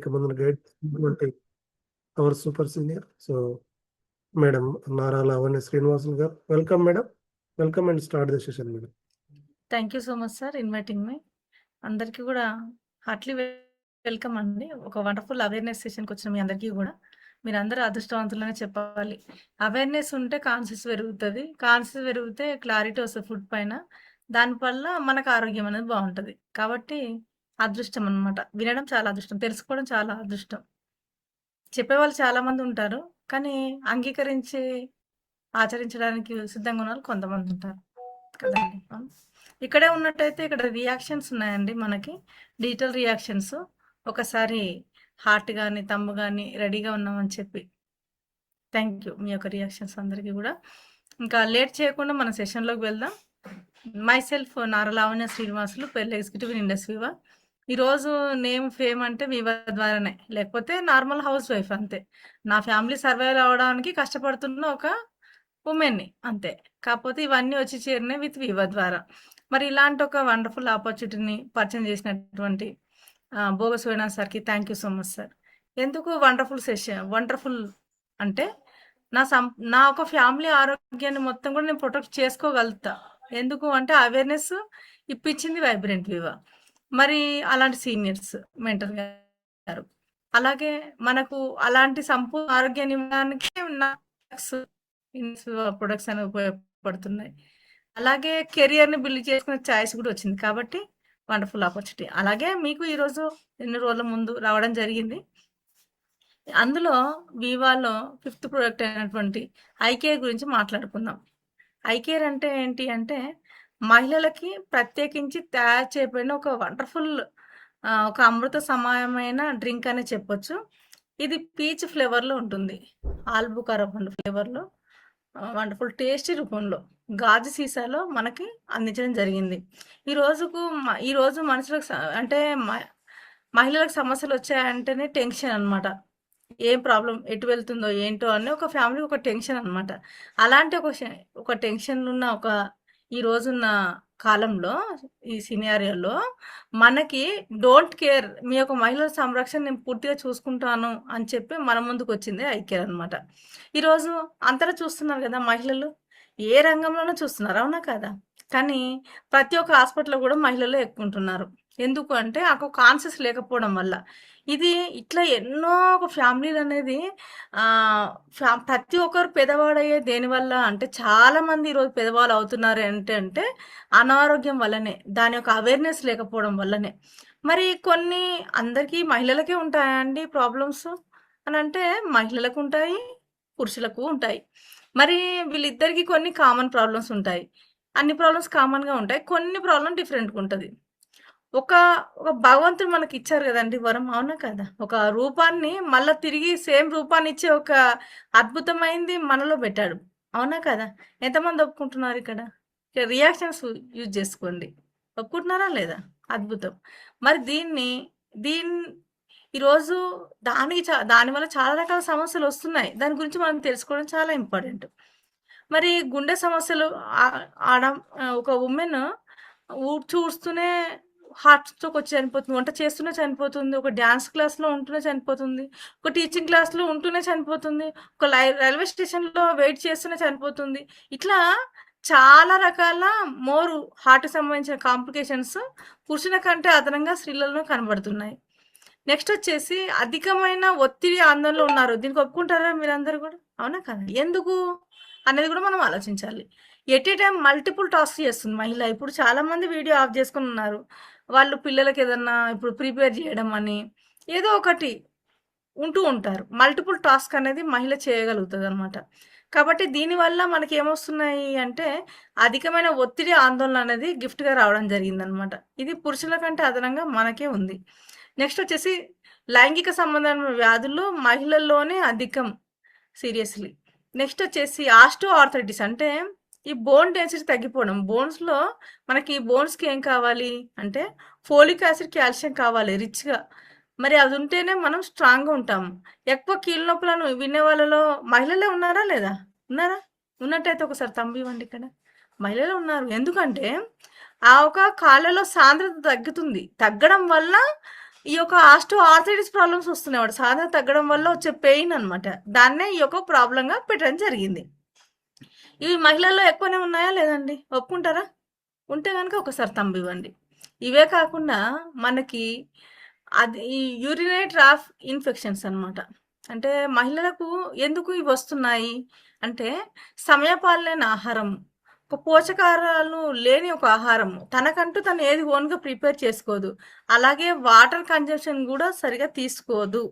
అనేక మందిని గైడ్ చేసినటువంటి our super senior madam Nara Lavanya Srinivasulu garu. Welcome madam. Welcome and start the session madam. Thank you so much sir inviting me. అందరికీ కూడా Hartley welcome అండి. ఒక wonderful awareness సెషన్కి వచ్చిన మీ అందరికీ కూడా మీరందరూ అదృష్టవంతులనే చెప్పాలి. అవేర్నెస్ ఉంటే కాన్షియస్ పెరుగుతుంది, కాన్షియస్ పెరిగితే క్లారిటీ వస్తుంది ఫుడ్ పైన, దానివల్ల మనకు ఆరోగ్యం అనేది బాగుంటుంది. కాబట్టి అదృష్టం అనమాట. వినడం చాలా అదృష్టం, తెలుసుకోవడం చాలా అదృష్టం. చెప్పేవాళ్ళు చాలామంది ఉంటారు, కానీ అంగీకరించి ఆచరించడానికి సిద్ధంగా ఉన్న వాళ్ళు కొంతమంది ఉంటారు కదండి. ఇక్కడే ఉన్నట్టయితే ఇక్కడ రియాక్షన్స్ ఉన్నాయండి మనకి, డిజిటల్ రియాక్షన్స్. ఒకసారి హార్ట్ కానీ తమ్ము కానీ రెడీగా ఉన్నామని చెప్పి థ్యాంక్ యూ మీ యొక్క రియాక్షన్స్ అందరికీ కూడా. ఇంకా లేట్ చేయకుండా మన సెషన్లోకి వెళ్దాం. మై సెల్ఫ్ నారా లావణ్య శ్రీనివాసులు, పెళ్ళి ఎగ్జిక్యూటివ్ ఇన్ ఇండస్ వివా. ఈరోజు నేమ్ ఫేమ్ అంటే వివా ద్వారానే, లేకపోతే నార్మల్ హౌస్ వైఫ్ అంతే. నా ఫ్యామిలీ సర్వైవ్ అవడానికి కష్టపడుతున్న ఒక ఉమెన్ని అంతే. కాకపోతే ఇవన్నీ వచ్చి చేరినాయి విత్ వివా ద్వారా. మరి ఇలాంటి ఒక వండర్ఫుల్ ఆపర్చునిటీని పరిచయం చేసినటువంటి బోగస్ వేణా సార్కి thank you so much sir. ఎందుకు వండర్ఫుల్ సెషన్, వండర్ఫుల్ అంటే నా ఒక ఫ్యామిలీ ఆరోగ్యాన్ని మొత్తం కూడా నేను ప్రొటెక్ట్ చేసుకోగలుగుతా. ఎందుకు అంటే అవేర్నెస్ ఇప్పించింది వైబ్రెంట్ వివా. మరి అలాంటి సీనియర్స్ మెంటర్ గారు, అలాగే మనకు అలాంటి సంపూర్ణ ఆరోగ్యాన్ని ఇవ్వడానికి ప్రొడక్ట్స్ అనేవి ఉపయోగపడుతున్నాయి. అలాగే కెరియర్ని బిల్డ్ చేసుకునే ఛాయిస్ కూడా వచ్చింది. కాబట్టి వండర్ఫుల్ ఆపర్చునిటీ. అలాగే మీకు ఈరోజు ఎన్ని రోజుల ముందు రావడం జరిగింది. అందులో వివాలో 5th ప్రోడక్ట్ అయినటువంటి ఐకేర్ గురించి మాట్లాడుకుందాం. ఐకేర్ అంటే ఏంటి అంటే మహిళలకి ప్రత్యేకించి తయారు చేయబడిన ఒక వండర్ఫుల్ ఒక అమృత సమానమైన డ్రింక్ అనే చెప్పొచ్చు. ఇది పీచ్ ఫ్లేవర్లో ఉంటుంది, ఆల్బుకారా ఫ్లేవర్లో, వండర్ఫుల్ టేస్టీ రూపంలో గాజు సీసాలో మనకి అందించడం జరిగింది. ఈరోజు మనుషులకు అంటే మహిళలకు సమస్యలు వచ్చాయంటేనే టెన్షన్ అనమాట. ఏం ప్రాబ్లం, ఎటు వెళ్తుందో ఏంటో అని ఒక ఫ్యామిలీ ఒక టెన్షన్ అనమాట. అలాంటి ఒక టెన్షన్ ఉన్న ఈ రోజున్న కాలంలో, ఈ సినారియోలో మనకి డోంట్ కేర్, మీ యొక్క మహిళల సంరక్షణ నేను పూర్తిగా చూసుకుంటాను అని చెప్పి మన ముందుకు వచ్చింది ఐకేర్ అనమాట. ఈరోజు అంతటా చూస్తున్నారు కదా మహిళలు, ఏ రంగంలోనూ చూస్తున్నారు, అవునా కదా? కానీ ప్రతి ఒక్క హాస్పిటల్లో కూడా మహిళలు ఎక్కువ ఉంటున్నారు. ఎందుకు అంటే ఒక కాన్షియస్ లేకపోవడం వల్ల. ఇది ఇట్లా ఎన్నో ఒక ఫ్యామిలీలు అనేది ప్రతి ఒక్కరు పెదవాడయ్యే దేనివల్ల అంటే చాలామంది ఈరోజు పెదవాళ్ళు అవుతున్నారు అంటే అనారోగ్యం వల్లనే, దాని యొక్క అవేర్నెస్ లేకపోవడం వల్లనే. మరి కొన్ని అందరికీ మహిళలకే ఉంటాయండి ప్రాబ్లమ్స్ అని అంటే, మహిళలకు ఉంటాయి, పురుషులకు ఉంటాయి. మరి వీళ్ళిద్దరికి కొన్ని కామన్ ప్రాబ్లమ్స్ ఉంటాయి. అన్ని ప్రాబ్లమ్స్ కామన్గా ఉంటాయి, కొన్ని ప్రాబ్లం డిఫరెంట్గా ఉంటుంది. ఒక భగవంతుడు మనకి ఇచ్చారు కదండి వరం, అవునా కదా? ఒక రూపాన్ని మళ్ళీ తిరిగి సేమ్ రూపాన్ని ఇచ్చే ఒక అద్భుతమైంది మనలో పెట్టాడు, అవునా కదా? ఎంతమంది ఒప్పుకుంటున్నారు? ఇక్కడ రియాక్షన్స్ యూజ్ చేసుకోండి, ఒప్పుకుంటున్నారా లేదా? అద్భుతం. మరి దీన్ని ఈరోజు దానివల్ల చాలా రకాల సమస్యలు వస్తున్నాయి. దాని గురించి మనం తెలుసుకోవడం చాలా ఇంపార్టెంట్. మరి గుండె సమస్యలు ఒక ఉమెన్ చూస్తూనే హార్ట్ స్ట్రోక్ వచ్చి చనిపోతుంది, వంట చేస్తూనే చనిపోతుంది, ఒక డ్యాన్స్ క్లాస్లో ఉంటూనే చనిపోతుంది, ఒక టీచింగ్ క్లాస్లో ఉంటూనే చనిపోతుంది, ఒక రైల్వే స్టేషన్లో వెయిట్ చేస్తూనే చనిపోతుంది. ఇట్లా చాలా రకాల హార్ట్ సంబంధించిన కాంప్లికేషన్స్ పురుషుల కంటే అదనంగా స్త్రీలలో కనబడుతున్నాయి. నెక్స్ట్ వచ్చేసి అధికమైన ఒత్తిడి ఆందోళనలో ఉన్నారు. దీనికి ఒప్పుకుంటారా మీరందరూ కూడా, అవునా కదా? ఎందుకు అనేది కూడా మనం ఆలోచించాలి. At a time multiple task చేస్తుంది మహిళ. ఇప్పుడు చాలామంది వీడియో ఆఫ్ చేసుకుని ఉన్నారు. వాళ్ళు పిల్లలకి ఏదన్నా ఇప్పుడు ప్రిపేర్ చేయడం అని ఏదో ఒకటి ఉంటూ ఉంటారు. మల్టిపుల్ టాస్క్ అనేది మహిళ చేయగలుగుతుంది అనమాట. కాబట్టి దీనివల్ల మనకి ఏమొస్తున్నాయి అంటే అధికమైన ఒత్తిడి ఆందోళన అనేది గిఫ్ట్గా రావడం జరిగిందనమాట. ఇది పురుషుల కంటే అదనంగా మనకే ఉంది. నెక్స్ట్ వచ్చేసి లైంగిక సంబంధమైన వ్యాధుల్లో మహిళల్లోనే అధికం, సీరియస్లీ. నెక్స్ట్ వచ్చేసి ఆస్టియోఆర్థరైటిస్ అంటే ఈ బోన్ డెన్సిటీ తగ్గిపోవడం. బోన్స్లో మనకి బోన్స్కి ఏం కావాలి అంటే ఫోలిక్ యాసిడ్, కాల్షియం కావాలి రిచ్గా. మరి అది ఉంటేనే మనం స్ట్రాంగ్గా ఉంటాము. ఎక్కువ కీళ్ళ నొప్పులను వినే వాళ్ళలో మహిళలే ఉన్నారా లేదా? ఉన్నారా? ఉన్నట్టయితే ఒకసారి తంబి ఇవ్వండి. ఇక్కడ మహిళలు ఉన్నారు. ఎందుకంటే ఆ ఒక కాళ్ళలో సాంద్రత తగ్గడం వల్ల ఈ యొక్క ఆస్టో ఆర్థరైటిస్ ప్రాబ్లమ్స్ వస్తున్నాయి వాడు సాధన తగ్గడం వల్ల వచ్చే పెయిన్ అనమాట. దాన్నే ఈ యొక్క ప్రాబ్లంగా పెట్టడం జరిగింది. ఇవి మహిళల్లో ఎక్కువనే ఉన్నాయా లేదండి? ఒప్పుకుంటారా? ఉంటే కనుక ఒకసారి తంబు ఇవ్వండి. ఇవే కాకుండా మనకి అది ఈ యూరినరీ ట్రాఫ్ ఇన్ఫెక్షన్స్ అన్నమాట. అంటే మహిళలకు ఎందుకు ఇవి వస్తున్నాయి అంటే సమయపాలన ఆహారం, ఒక పోషకాహారాలు లేని ఒక ఆహారం, తనకంటూ తను ఏది ఓన్గా ప్రిపేర్ చేసుకోదు. అలాగే వాటర్ కన్జంప్షన్ కూడా సరిగా తీసుకోదు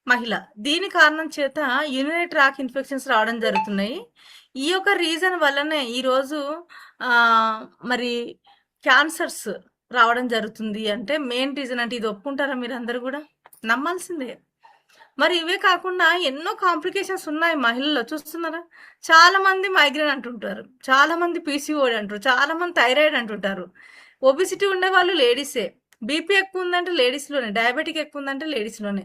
మహిళ. దీని కారణం చేత యూరినరీ ట్రాక్ ఇన్ఫెక్షన్స్ రావడం జరుగుతున్నాయి. ఈ యొక్క రీజన్ వల్లనే ఈరోజు మరి క్యాన్సర్స్ రావడం జరుగుతుంది. అంటే మెయిన్ రీజన్ అంటే ఇది ఒప్పుకుంటారా మీరు అందరు కూడా? నమ్మాల్సిందే. మరి ఇవే కాకుండా ఎన్నో కాంప్లికేషన్స్ ఉన్నాయి మహిళల్లో, చూస్తున్నారా? చాలా మంది మైగ్రేన్ అంటుంటారు, చాలా మంది పీసీఓడి అంటారు, చాలా మంది థైరాయిడ్ అంటుంటారు. ఒబిసిటీ ఉండే వాళ్ళు లేడీసే. బీపీ ఎక్కువ ఉందంటే లేడీస్లోనే, డయాబెటిక్ ఎక్కువ ఉందంటే లేడీస్లోనే.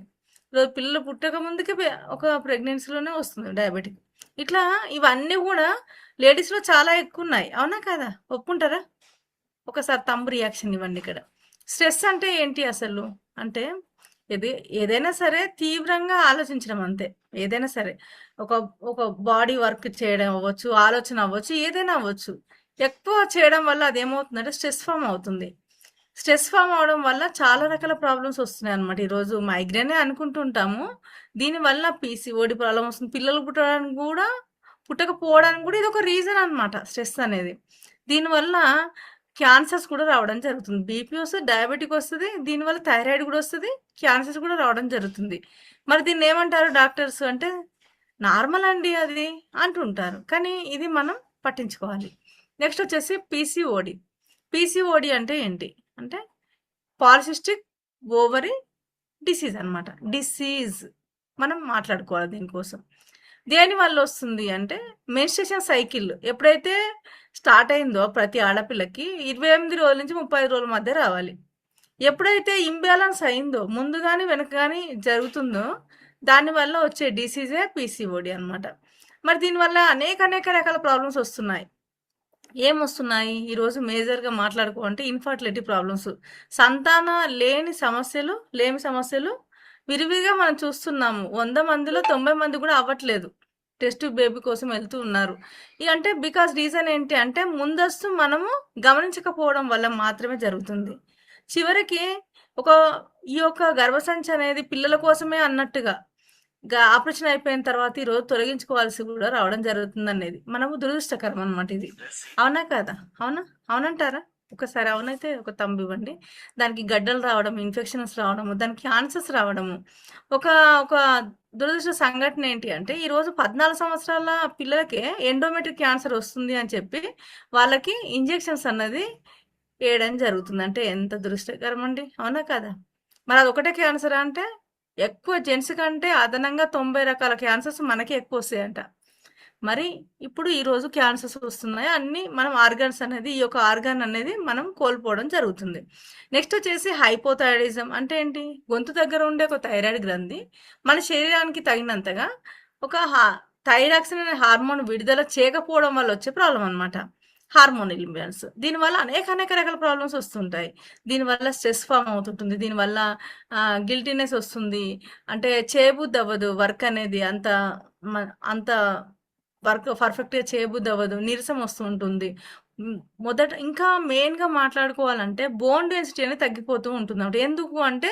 ఈరోజు పిల్లలు పుట్టక ముందుకే ఒక ప్రెగ్నెన్సీలోనే వస్తుంది డయాబెటిక్. ఇట్లా ఇవన్నీ కూడా లేడీస్లో చాలా ఎక్కువ ఉన్నాయి. అవునా కదా? ఒప్పుకుంటారా? ఒకసారి తంబు రియాక్షన్ ఇవ్వండి ఇక్కడ. స్ట్రెస్ అంటే ఏంటి అసలు అంటే ఏదైనా సరే తీవ్రంగా ఆలోచించడం అంతే. ఏదైనా సరే ఒక ఒక బాడీ వర్క్ చేయడం అవ్వచ్చు, ఆలోచన అవ్వచ్చు, ఏదైనా అవ్వచ్చు. ఎక్కువ చేయడం వల్ల అదేమవుతుందంటే స్ట్రెస్ ఫామ్ అవుతుంది. స్ట్రెస్ ఫామ్ అవడం వల్ల చాలా రకాల ప్రాబ్లమ్స్ వస్తున్నాయి అనమాట. ఈరోజు మైగ్రేనే అనుకుంటుంటాము, దీనివల్ల పీసీఓడి ప్రాబ్లం వస్తుంది. పిల్లలు పుట్టకపోవడానికి కూడా ఇది ఒక రీజన్ అనమాట స్ట్రెస్ అనేది. దీనివల్ల క్యాన్సర్స్ కూడా రావడం జరుగుతుంది. బీపీ వస్తుంది, డయాబెటిక్ వస్తుంది, దీనివల్ల థైరాయిడ్ కూడా వస్తుంది, క్యాన్సర్స్ కూడా రావడం జరుగుతుంది. మరి దీన్ని ఏమంటారు డాక్టర్స్ అంటే నార్మల్ అండి అది అంటుంటారు, కానీ ఇది మనం పట్టించుకోవాలి. నెక్స్ట్ వచ్చేసి పీసీఓడి. పీసీఓడి అంటే ఏంటి అంటే పాలిసిస్టిక్ ఓవరీ డిసీజ్ అనమాట. డిసీజ్ మనం మాట్లాడుకోవాలి దీనికోసం. దేని వల్ల వస్తుంది అంటే మెన్స్ట్రుయేషన్ సైకిల్ ఎప్పుడైతే స్టార్ట్ అయిందో ప్రతి ఆడపిల్లకి 28 రోజుల నుంచి 30 రోజుల మధ్య రావాలి. ఎప్పుడైతే ఇంబ్యాలెన్స్ అయిందో ముందు కానీ వెనక కానీ జరుగుతుందో దానివల్ల వచ్చే డిసీజే పీసీఓడి అనమాట. మరి దీనివల్ల అనేక రకాల ప్రాబ్లమ్స్ వస్తున్నాయి. ఏమొస్తున్నాయి ఈరోజు మేజర్గా మాట్లాడుకోవాలంటే ఇన్ఫర్టిలిటీ ప్రాబ్లమ్స్, సంతాన లేని సమస్యలు, లేమి సమస్యలు విరివిగా మనం చూస్తున్నాము. 100 మందిలో 90 మంది కూడా అవ్వట్లేదు, టెస్ట్ బేబీ కోసం వెళ్తూ ఉన్నారు. అంటే బికాస్ రీజన్ ఏంటి అంటే ముందస్తు మనము గమనించకపోవడం వల్ల మాత్రమే జరుగుతుంది. చివరికి ఈ యొక్క గర్భసంచి అనేది పిల్లల కోసమే అన్నట్టుగా ఆపరేషన్ అయిపోయిన తర్వాత ఈరోజు తొలగించుకోవాల్సి కూడా రావడం జరుగుతుంది అనేది మనము దురదృష్టకరం అనమాట ఇది. అవునా కదా? అవునంటారా? ఒకసారి అవునైతే ఒక తంబు ఇవ్వండి. దానికి గడ్డలు రావడం, ఇన్ఫెక్షన్స్ రావడము, దానికి క్యాన్సర్స్ రావడము. ఒక దురదృష్ట సంఘటన ఏంటి అంటే ఈరోజు 14 సంవత్సరాల పిల్లలకే ఎండోమెట్రిక్ క్యాన్సర్ వస్తుంది అని చెప్పి వాళ్ళకి ఇంజెక్షన్స్ అన్నది వేయడం జరుగుతుంది. అంటే ఎంత దురదృష్టకరం అండి, అవునా కదా? మరి అది ఒకటే క్యాన్సర్ అంటే ఎక్కువ జెంట్స్ కంటే అదనంగా 90 రకాల క్యాన్సర్స్ మనకి ఎక్కువ వస్తాయంట. మరి ఇప్పుడు ఈరోజు క్యాన్సర్స్ వస్తున్నాయి అన్ని మనం ఆర్గాన్స్ అనేది, ఈ యొక్క ఆర్గాన్ అనేది మనం కోల్పోవడం జరుగుతుంది. నెక్స్ట్ వచ్చేసి హైపోథైరాయిడిజం అంటే ఏంటి? గొంతు దగ్గర ఉండే ఒక థైరాయిడ్ గ్రంథి మన శరీరానికి తగినంతగా ఒక థైరాక్సిన్ అనే హార్మోన్ విడుదల చేయకపోవడం వల్ల వచ్చే ప్రాబ్లం అనమాట, హార్మోనల్ ఇంబ్యాలెన్స్. దీనివల్ల అనేక రకాల ప్రాబ్లమ్స్ వస్తుంటాయి. దీనివల్ల స్ట్రెస్ ఫామ్ అవుతుంటుంది, దీనివల్ల గిల్టీనెస్ వస్తుంది, అంటే చేయబుద్ధి అవ్వదు, వర్క్ అనేది అంత వర్క్ పర్ఫెక్ట్గా చేయబుద్ధి అవ్వదు, నీరసం వస్తూ ఉంటుంది. మొదట ఇంకా మెయిన్గా మాట్లాడుకోవాలంటే బోన్ డెన్సిటీ అనేది తగ్గిపోతూ ఉంటుంది అన్నమాట. ఎందుకు అంటే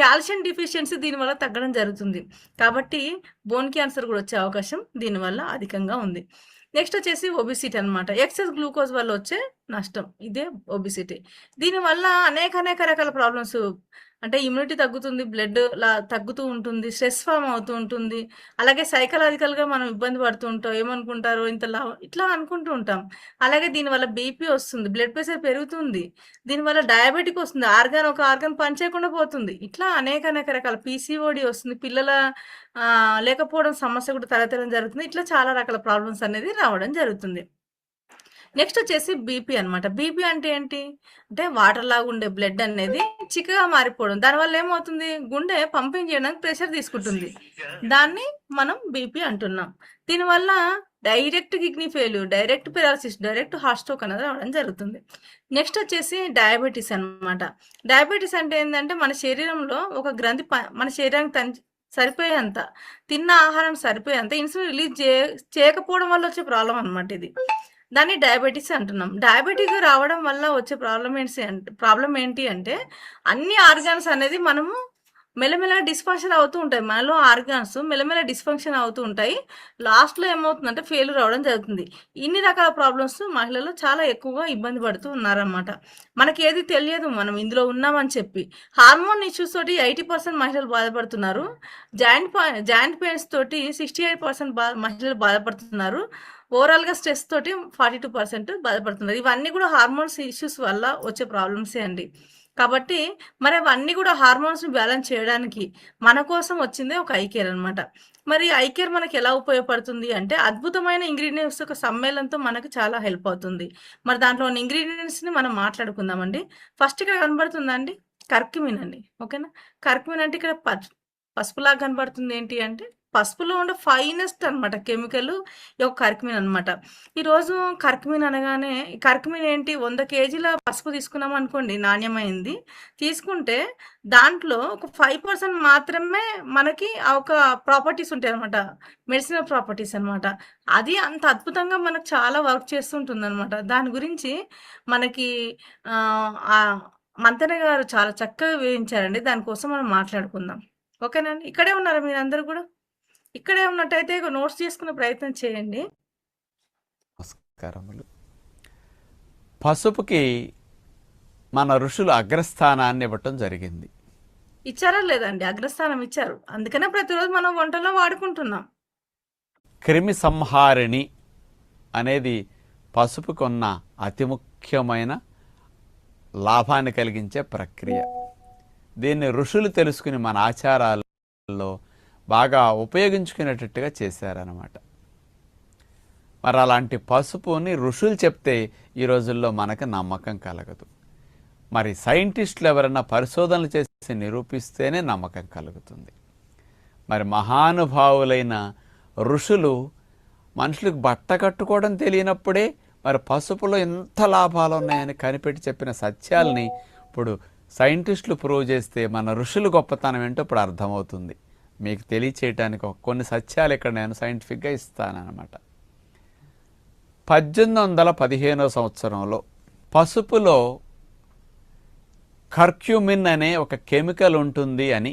కాల్షియం డిఫిషియన్సీ దీనివల్ల తగ్గడం జరుగుతుంది. కాబట్టి బోన్ క్యాన్సర్ కూడా వచ్చే అవకాశం దీనివల్ల అధికంగా ఉంది. నెక్స్ట్ వచ్చేసి ఒబిసిటీ అనమాట. ఎక్సెస్ గ్లూకోజ్ వల్ల వచ్చే నష్టం, ఇదే ఒబిసిటీ. దీనివల్ల అనేక రకాల ప్రాబ్లమ్స్, అంటే ఇమ్యూనిటీ తగ్గుతుంది, బ్లడ్ తగ్గుతూ ఉంటుంది, స్ట్రెస్ ఫామ్ అవుతూ ఉంటుంది. అలాగే సైకలాజికల్గా మనం ఇబ్బంది పడుతూ ఉంటాం, ఏమనుకుంటారో ఇట్లా అనుకుంటూ ఉంటాం. అలాగే దీనివల్ల బీపీ వస్తుంది, బ్లడ్ ప్రెషర్ పెరుగుతుంది, దీనివల్ల డయాబెటిక్ వస్తుంది, ఒక ఆర్గాన్ పనిచేయకుండా పోతుంది. ఇట్లా అనేక రకాల పీసీఓడి వస్తుంది, పిల్లల లేకపోవడం సమస్య కూడా తలెత్తడం జరుగుతుంది. ఇట్లా చాలా రకాల ప్రాబ్లమ్స్ అనేది రావడం జరుగుతుంది. నెక్స్ట్ వచ్చేసి బీపీ అనమాట. బీపీ అంటే ఏంటి అంటే వాటర్ లాగా ఉండే బ్లడ్ అనేది చిక్కగా మారిపోవడం. దానివల్ల ఏమవుతుంది, గుండె పంపింగ్ చేయడానికి ప్రెషర్ తీసుకుంటుంది, దాన్ని మనం బీపీ అంటున్నాం. దీనివల్ల direct kidney failure, direct paralysis, direct heart stroke అనేది రావడం జరుగుతుంది. నెక్స్ట్ వచ్చేసి డయాబెటీస్ అన్నమాట. డయాబెటీస్ అంటే ఏందంటే మన శరీరంలో ఒక గ్రంథి మన శరీరానికి సరిపోయేంత తిన్న ఆహారం సరిపోయేంత ఇన్సులిన్ రిలీజ్ చేయకపోవడం వల్ల వచ్చే ప్రాబ్లం అనమాట ఇది. దాన్ని డయాబెటీస్ అంటున్నాం. డయాబెటిక్ రావడం వల్ల వచ్చే ప్రాబ్లం ఏంటి అంటే అన్ని ఆర్గాన్స్ అనేది మనము మెల్లమెల్లగా డిస్ఫంక్షన్ అవుతూ ఉంటాయి. మనలో ఆర్గాన్స్ మెల్లమెల్ల డిస్ఫంక్షన్ అవుతూ ఉంటాయి. లాస్ట్‌లో ఏమవుతుందంటే ఫెయిల్యూర్ అవ్వడం జరుగుతుంది. ఇన్ని రకాల ప్రాబ్లమ్స్ మహిళలు చాలా ఎక్కువగా ఇబ్బంది పడుతూ ఉన్నారనమాట. మనకేది తెలియదు మనం ఇందులో ఉన్నామని చెప్పి. హార్మోన్ ఇష్యూస్ తోటి 80% మహిళలు బాధపడుతున్నారు. జాయింట్ పెయిన్స్ తోటి 68% మహిళలు బాధపడుతున్నారు. ఓవరాల్‌గా స్ట్రెస్ తోటి 42% బాధపడుతున్నారు. ఇవన్నీ కూడా హార్మోన్స్ ఇష్యూస్ వల్ల వచ్చే ప్రాబ్లమ్సే అండి. కాబట్టి మరి అవన్నీ కూడా హార్మోన్స్‌ని బ్యాలెన్స్ చేయడానికి మన కోసం వచ్చిందే ఒక ఐ కేర్ అనమాట. మరి ఐ కేర్ మనకి ఎలా ఉపయోగపడుతుంది అంటే అద్భుతమైన ఇంగ్రీడియెంట్స్ యొక్క సమ్మేళనంతో మనకు చాలా హెల్ప్ అవుతుంది. మరి దాంట్లో ఉన్న ఇంగ్రీడియెంట్స్‌ని మనం మాట్లాడుకుందామండి. ఫస్ట్ ఇక్కడ కనబడుతుందా అండి? కర్క్యూమిన్ అండి. ఓకేనా? కర్క్యూమిన్ అంటే ఇక్కడ పసుపులాగా కనబడుతుంది ఏంటి అంటే పసుపులో ఉండే ఫైనెస్ట్ అనమాట కెమికల్ ఈ యొక్క కర్క్యూమిన్ అనమాట. ఈరోజు కర్క్యూమిన్ అనగానే కర్క్యూమిన్ ఏంటి 100 కేజీల పసుపు తీసుకున్నాం అనుకోండి నాణ్యమైంది తీసుకుంటే దాంట్లో ఒక 5% మాత్రమే మనకి ఆ ఒక ప్రాపర్టీస్ ఉంటాయి అనమాట. మెడిసినల్ ప్రాపర్టీస్ అనమాట. అది అంత అద్భుతంగా మనకు చాలా వర్క్ చేస్తుంటుంది అనమాట. దాని గురించి మనకి ఆ మంతెన గారు చాలా చక్కగా వివరించారండి. దానికోసం మనం మాట్లాడుకుందాం. ఓకేనండి. ఇక్కడే ఉన్నారా మీరందరూ కూడా? ఇక్కడే ఉన్నట్టయితే నోట్స్ చేసుకునే ప్రయత్నం చేయండి. నమస్కారములు. పసుపుకి మన ఋషులు అగ్రస్థానాన్ని ఇవ్వటం జరిగింది. ఇచ్చారా లేదండి? అగ్రస్థానం ఇచ్చారు. అందుకనే ప్రతిరోజు మనం వంటలో వాడుకుంటున్నాం. క్రిమి సంహారిణి అనేది పసుపుకు ఉన్న అతి ముఖ్యమైన లాభాన్ని కలిగించే ప్రక్రియ. దీన్ని ఋషులు తెలుసుకుని మన ఆచారాల్లో బాగా ఉపయోగించుకునేటట్టుగా చేశారన్నమాట. మరి అలాంటి పసుపుని ఋషులు చెప్తే ఈ రోజుల్లో మనకు నమ్మకం కలగదు. మరి సైంటిస్టులు ఎవరైనా పరిశోధనలు చేసి నిరూపిస్తేనే నమ్మకం కలుగుతుంది. మరి మహానుభావులైన ఋషులు మనుషులకు బట్ట కట్టుకోవడం తెలియనప్పుడే మరి పసుపులో ఎంత లాభాలు ఉన్నాయని కనిపెట్టి చెప్పిన సత్యాల్ని ఇప్పుడు సైంటిస్టులు ప్రూవ్ చేస్తే మన ఋషులు గొప్పతనం ఏంటో ఇప్పుడు అర్థమవుతుంది. మీకు తెలియచేయటానికి కొన్ని సత్యాలు ఇక్కడ నేను సైంటిఫిక్గా ఇస్తానన్నమాట. 1815 సంవత్సరంలో పసుపులో కర్క్యూమిన్ అనే ఒక కెమికల్ ఉంటుంది అని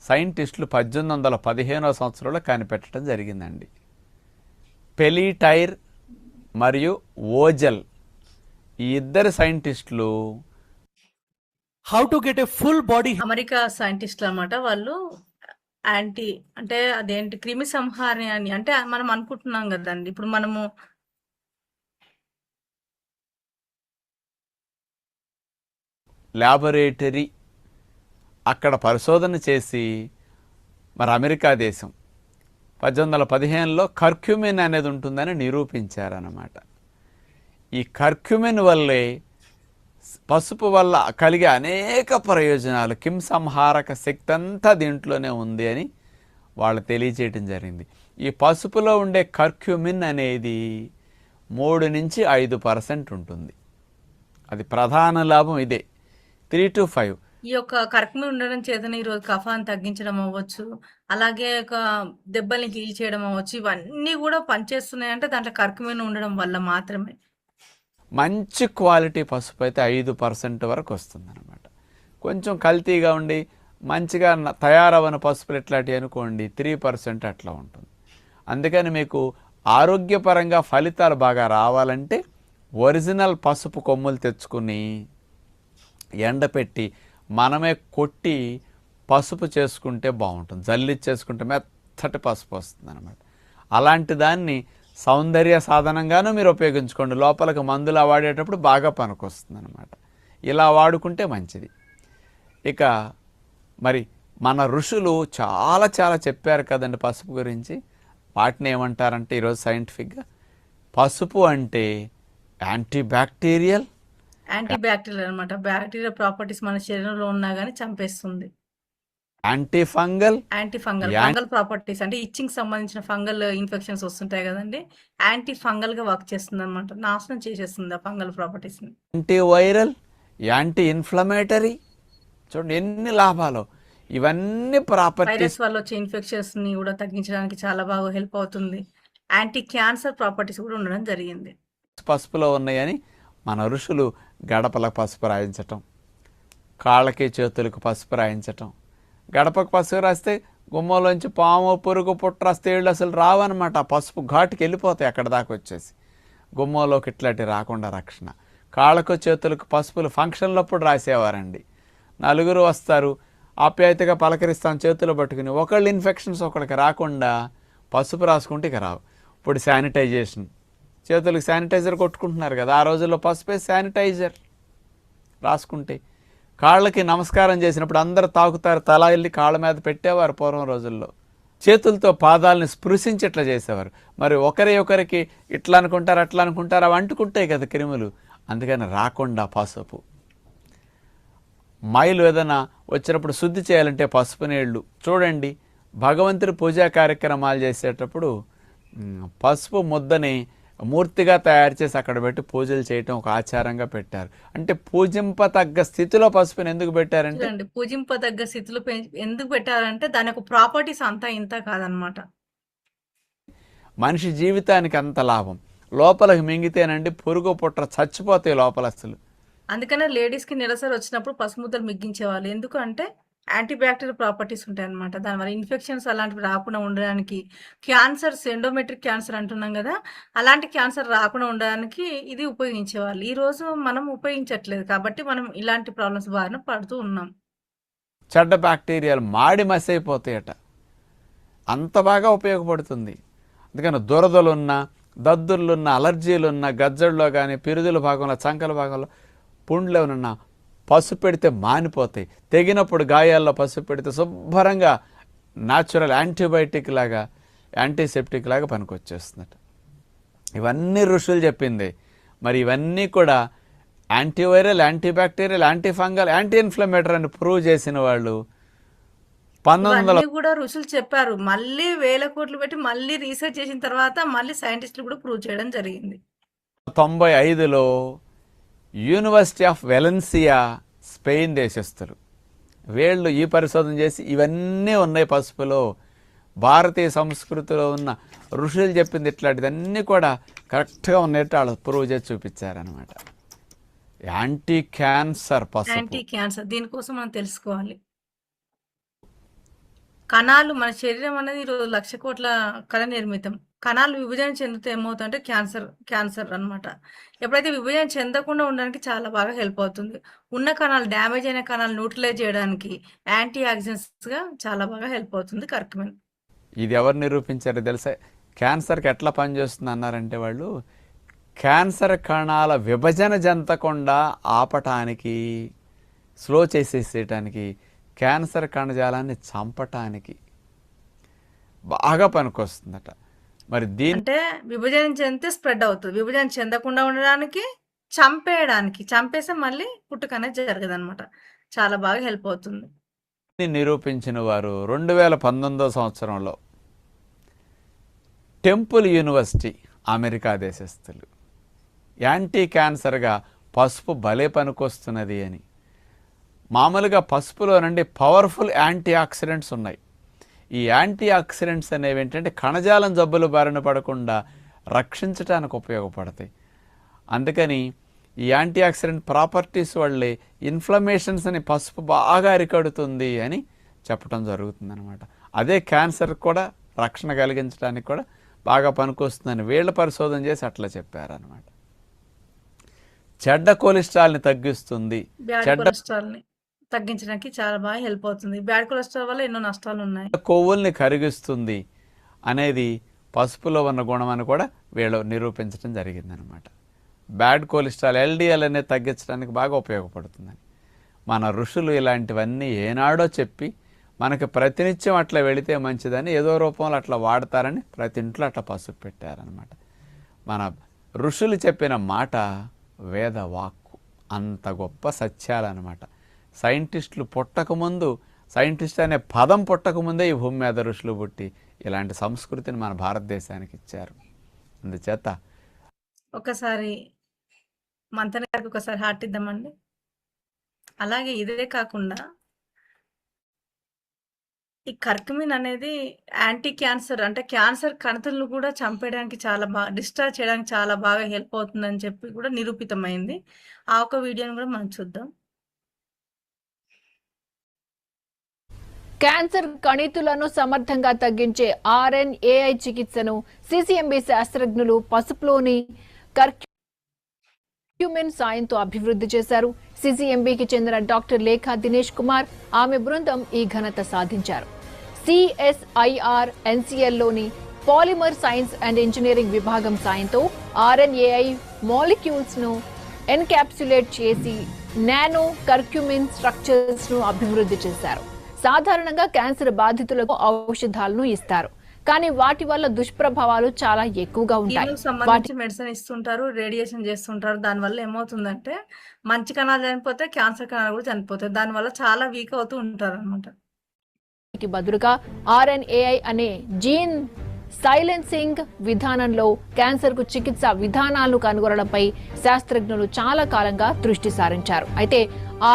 సైంటిస్టులు 1815 సంవత్సరంలో కనిపెట్టడం జరిగిందండి. పెలిటైర్ మరియు ఓజల్ ఈ ఇద్దరు సైంటిస్టులు how to get a full body America సైంటిస్టులు అనమాట. వాళ్ళు యాంటీ అంటే అదేంటి క్రిమి సంహారిణి అని అంటే మనం అనుకుంటున్నాం కదండి. ఇప్పుడు మనము ల్యాబొరేటరీ అక్కడ పరిశోధన చేసి మరి అమెరికా దేశం 1815లో కర్క్యూమిన్ అనేది ఉంటుందని నిరూపించారన్నమాట. ఈ కర్క్యూమిన్ వల్లే పసుపు వల్ల కలిగే అనేక ప్రయోజనాలు, సంహారక శక్తి అంతా దీంట్లోనే ఉంది అని వాళ్ళు తెలియచేయటం జరిగింది. ఈ పసుపులో ఉండే కర్క్యూమిన్ అనేది 3 నుంచి 5% ఉంటుంది. అది ప్రధాన లాభం ఇదే. 3 to 5. ఈ యొక్క కర్క్యూమిన్ ఉండడం చేతనే ఈరోజు కఫాన్ని తగ్గించడం అవ్వచ్చు, అలాగే ఒక దెబ్బల్ని హీల్ చేయడం అవ్వచ్చు. ఇవన్నీ కూడా పనిచేస్తున్నాయంటే దాంట్లో కర్క్యూమిన్ ఉండడం వల్ల మాత్రమే. మంచి క్వాలిటీ పసుపు అయితే 5% వరకు వస్తుంది అనమాట. కొంచెం కల్తీగా ఉండి మంచిగా తయారవన పసుపులు ఎట్లాంటివి అనుకోండి 3% అట్లా ఉంటుంది. అందుకని మీకు ఆరోగ్యపరంగా ఫలితాలు బాగా రావాలంటే ఒరిజినల్ పసుపు కొమ్ములు తెచ్చుకుని ఎండపెట్టి మనమే కొట్టి పసుపు చేసుకుంటే బాగుంటుంది. జల్లిచ్చేసుకుంటే మెత్తటి పసుపు వస్తుంది అనమాట. అలాంటి దాన్ని సౌందర్య సాధనంగానూ మీరు ఉపయోగించుకోండి. లోపలికి మందులా వాడేటప్పుడు బాగా పనికొస్తుంది అనమాట. ఇలా వాడుకుంటే మంచిది. ఇక మరి మన ఋషులు చాలా చాలా చెప్పారు కదండి పసుపు గురించి. వాటిని ఏమంటారంటే ఈరోజు సైంటిఫిక్గా పసుపు అంటే యాంటీబ్యాక్టీరియల్ అనమాట. బ్యాక్టీరియా ప్రాపర్టీస్ మన శరీరంలో ఉన్నా కానీ చంపేస్తుంది. యాంటీ ఫంగల్, ఫంగల్ ప్రాపర్టీస్ అంటే ఇచ్చింగ్ సంబంధించిన ఫంగల్ ఇన్ఫెక్షన్స్ వస్తుంటాయి కదండి. యాంటీ ఫంగల్ గా వర్క్ చేస్తుంది అనమాట. నాశనం చేసేస్తుంది ఆ ఫంగల్ ప్రాపర్టీస్ ని. Anti viral, anti inflammatory. చూడండి ఎన్ని లాభాలు. ఇవన్నీ ప్రాపర్టీస్ వైరస్ వల్ల వచ్చే ఇన్ఫెక్షన్స్ ని కూడా తగ్గించడానికి చాలా బాగా హెల్ప్ అవుతుంది. యాంటీ క్యాన్సర్ ప్రాపర్టీస్ కూడా ఉండడం జరిగింది. పసుపులో ఉన్నాయని మన ఋషులు గడపలకు పసుపు రాయించటం, కాళ్ళకి చేతులకు పసుపు రాయించటం. గడపకు పసుపు రాస్తే గుమ్మలోంచి పాము, పురుగు, పుట్ర, తేళ్ళు అసలు రావన్నమాట. ఆ పసుపు ఘాటుకి వెళ్ళిపోతాయి అక్కడ దాకా వచ్చేసి. గుమ్మంలోకి ఇట్లాంటి రాకుండా రక్షణ. కాళ్ళకు చేతులకు పసుపులు ఫంక్షన్లప్పుడు రాసేవారండి. నలుగురు వస్తారు, ఆప్యాయతగా పలకరిస్తాం చేతులు పట్టుకుని. ఒకళ్ళు ఇన్ఫెక్షన్స్ ఒకళ్ళకి రాకుండా పసుపు రాసుకుంటే ఇక రావు. ఇప్పుడు శానిటైజేషన్, చేతులకు శానిటైజర్ కొట్టుకుంటున్నారు కదా, ఆ రోజుల్లో పసుపే శానిటైజర్ రాసుకుంటే. కాళ్ళకి నమస్కారం చేసినప్పుడు అందరూ తాకుతారు, తల వెళ్ళి కాళ్ళ మీద పెట్టేవారు పూర్వం రోజుల్లో. చేతులతో పాదాలని స్పృశించి ఇట్లా చేసేవారు. మరి ఒకరికి ఇట్లా అనుకుంటారు, అట్లా అనుకుంటారు, అవి అంటుకుంటాయి కదా క్రిములు. అందుకని రాకుండా పసుపు. మైలు ఏదైనా వచ్చినప్పుడు శుద్ధి చేయాలంటే పసుపు నీళ్ళు. చూడండి, భగవంతుడి పూజా కార్యక్రమాలు చేసేటప్పుడు పసుపు ముద్దని మూర్తిగా తయారు చేసి అక్కడ పెట్టి పూజలు చేయటం ఒక ఆచారంగా పెట్టారు. అంటే పూజింపతగ్గ స్థితిలో పసుపుని ఎందుకు పెట్టారంటే, పూజింపదగ్గ స్థితిలో ఎందుకు పెట్టారంటే దాని యొక్క ప్రాపర్టీస్ అంతా ఇంత కాదనమాట. మనిషి జీవితానికి అంత లాభం. లోపలికి మింగితేనండి పురుగు పుట్ర చచ్చిపోతాయి లోపల అసలు. అందుకనే లేడీస్కి నెలసరి వచ్చినప్పుడు పసుపు ముద్దలు మిగ్గించేవాళ్ళు. ఎందుకు అంటే యాంటీబ్యాక్టీరియల్ ప్రాపర్టీస్ ఉంటాయి అనమాట. దానివల్ల ఇన్ఫెక్షన్స్ అలాంటివి రాకుండా ఉండడానికి, క్యాన్సర్స్, ఎండోమెట్రిక్ క్యాన్సర్ అంటున్నాం కదా, అలాంటి క్యాన్సర్ రాకుండా ఉండడానికి ఇది ఉపయోగించేవాళ్ళు. ఈ రోజు మనం ఉపయోగించట్లేదు కాబట్టి మనం ఇలాంటి ప్రాబ్లమ్స్ బారిన పడుతూ ఉన్నాం. చెడ్డ బ్యాక్టీరియాలు మాడి మసైపోతాయట. అంత బాగా ఉపయోగపడుతుంది. అందుకని దురదలున్న, దద్దుర్లున్న, అలర్జీలున్న, గజ్జల్లో కానీ, పిరుదుల భాగంలో, చంకల భాగంలో పుండ్లు ఏమన్నా పసుపు పెడితే మానిపోతాయి. తెగినప్పుడు గాయాల్లో పసుపు పెడితే శుభ్రంగా న్యాచురల్ యాంటీబయాటిక్ లాగా, యాంటీసెప్టిక్ లాగా పనికొచ్చేస్తుందట. ఇవన్నీ ఋషులు చెప్పింది. మరి ఇవన్నీ కూడా antiviral, antibacterial, anti fungal, anti inflammatory అని ప్రూవ్ చేసిన వాళ్ళు 1900 కూడా ఋషులు చెప్పారు. మళ్ళీ వేల కోట్లు పెట్టి మళ్ళీ రీసెర్చ్ చేసిన తర్వాత మళ్ళీ సైంటిస్టులు కూడా ప్రూవ్ చేయడం జరిగింది. 95లో యూనివర్సిటీ ఆఫ్ వెలెన్సియా, స్పెయిన్ దేశస్థులు, వీళ్ళు ఈ పరిశోధన చేసి ఇవన్నీ ఉన్నాయి పసుపులో, భారతీయ సంస్కృతిలో ఉన్న ఋషులు చెప్పింది ఇట్లాంటివన్నీ కూడా కరెక్ట్గా ఉన్నట్టు వాళ్ళు ప్రూవ్ చేసి చూపించారనమాట. యాంటీ క్యాన్సర్ పసుపు. యాంటీ క్యాన్సర్ దీనికోసం మనం తెలుసుకోవాలి. కణాలు, మన శరీరం అనేది ఈరోజు 1,00,000 కోట్ల కణ నిర్మితం. కణాలు విభజన చెందితే ఏమవుతుందంటే క్యాన్సర్ అన్నమాట. ఎప్పుడైతే విభజన చెందకుండా ఉండడానికి చాలా బాగా హెల్ప్ అవుతుంది. ఉన్న కణాలు, డ్యామేజ్ అయిన కణాలు న్యూట్రలైజ్ చేయడానికి యాంటీ ఆక్సిడెంట్స్ గా చాలా బాగా హెల్ప్ అవుతుంది కర్క్యూమిన్. ఇది ఎవరు నిరూపించారో తెలుసా? క్యాన్సర్కి ఎట్లా పనిచేస్తుంది అన్నారంటే, వాళ్ళు క్యాన్సర్ కణాల విభజన చెందకుండా ఆపటానికి, స్లో చేసేసేయటానికి, క్యాన్సర్ కణజాలాన్ని చంపటానికి బాగా పనికొస్తుందట. మరి అంటే విభజన చెందితే స్ప్రెడ్ అవుతుంది, విభజన చెందకుండా ఉండడానికి, చంపేయడానికి, చంపేస్తే మళ్ళీ పుట్టుక అనేది జరగదు అనమాట. చాలా బాగా హెల్ప్ అవుతుంది. నిరూపించిన వారు 2019 సంవత్సరంలో టెంపుల్ యూనివర్సిటీ, అమెరికా దేశస్థులు, యాంటీ క్యాన్సర్గా పసుపు భలే పనికొస్తున్నది అని. మామూలుగా పసుపులో నుండి పవర్ఫుల్ యాంటీ ఆక్సిడెంట్స్ ఉన్నాయి. ఈ యాంటీ ఆక్సిడెంట్స్ అనేవి ఏంటంటే కణజాలం జబ్బులు బారిన పడకుండా రక్షించడానికి ఉపయోగపడతాయి. అందుకని ఈ యాంటీ ఆక్సిడెంట్ ప్రాపర్టీస్ వల్లే ఇన్ఫ్లమేషన్స్ని పసుపు బాగా అరికడుతుంది అని చెప్పడం జరుగుతుంది అనమాట. అదే క్యాన్సర్ కూడా రక్షణ కలిగించడానికి కూడా బాగా పనికొస్తుందని వీళ్ళ పరిశోధన చేసి అట్లా చెప్పారనమాట. చెడ్డ కొలెస్ట్రాల్ని తగ్గిస్తుంది, కొలెస్ట్రాల్ని తగ్గించడానికి చాలా బాగా హెల్ప్ అవుతుంది. బ్యాడ్ కొలెస్ట్రాల్ వల్ల ఎన్నో నష్టాలు ఉన్నాయి. కొవ్వుల్ని కరిగిస్తుంది అనేది పసుపులో ఉన్న గుణం అని కూడా వీళ్ళు నిరూపించడం జరిగిందనమాట. బ్యాడ్ కొలెస్ట్రాల్, ఎల్డిఎల్ అనేది తగ్గించడానికి బాగా ఉపయోగపడుతుందని మన ఋషులు ఇలాంటివన్నీ ఏనాడో చెప్పి మనకి ప్రతినిత్యం అట్లా వెళితే మంచిదని ఏదో రూపంలో అట్లా వాడతారని ప్రతి ఇంట్లో అట్లా పసుపు పెట్టారనమాట. మన ఋషులు చెప్పిన మాట వేద వాక్కు, అంత గొప్ప సత్యాలన్నమాట. సైంటిస్టులు పుట్టకముందు సైంటిస్ట్ అనే పదం పుట్టకముందే ఈ భూమి మీద ఋషులు పుట్టి ఇలాంటి సంస్కృతిని మన భారతదేశానికి ఇచ్చారు. అందుచేత ఒకసారి మంతన గారికి ఒకసారి హార్ట్ ఇద్దామండి. అలాగే ఇదే కాకుండా ఈ కర్కుమిన్ అనేది యాంటీ క్యాన్సర్, అంటే క్యాన్సర్ కణతులను కూడా చంపేయడానికి చాలా బాగా, డిస్ట్రాయ్ చేయడానికి చాలా బాగా హెల్ప్ అవుతుందని చెప్పి కూడా నిరూపితమైంది. ఆ ఒక వీడియోని కూడా మనం చూద్దాం. క్యాన్సర్ కణితులను సమర్థంగా తగ్గించే RNAi చికిత్సను CCMB శాస్త్రజ్ఞులు పసుపులోని కర్క్యూమిన్ సాయంతో అభివృద్ధి చేశారు. CCMBకి చెందిన డాక్టర్ లేఖా దినేష్ కుమార్, ఆమె బృందం ఈ ఘనత సాధించారు. CSIR NCLలోని పాలిమర్ సైన్స్ అండ్ ఇంజనీరింగ్ విభాగం సాయంతో RNAi మాలిక్యూల్స్ ను ఎన్కాప్సులేట్ చేసి నానో కర్క్యూమిన్ స్ట్రక్చర్స్ ను అభివృద్ధి చేశారు. సాధారణంగా క్యాన్సర్ బాధితులకు ఔషధాలను ఇస్తారు, కానీ వాటి వల్ల దుష్ప్రభావాలు చాలా ఎక్కువగా ఉంటాయి. కీళ్ళకు సంబంధించి మెడిసిన్ ఇస్తుంటారు, రేడియేషన్ చేస్తుంటారు. దానివల్ల ఏమవుతుందంటే మంచి కణాలు చనిపోతే క్యాన్సర్ కణాలు కూడా చనిపోతాయి. దానివల్ల చాలా వీక్ అవుతూ ఉంటారు అనమాట. వాటికి బదులుగా RNAi అనే జీన్ సైలెన్సింగ్ విధానంలో క్యాన్సర్ కు చికిత్స విధానాలను కనుగొనడంపై శాస్త్రజ్ఞులు చాలా కాలంగా దృష్టి సారించారు. అయితే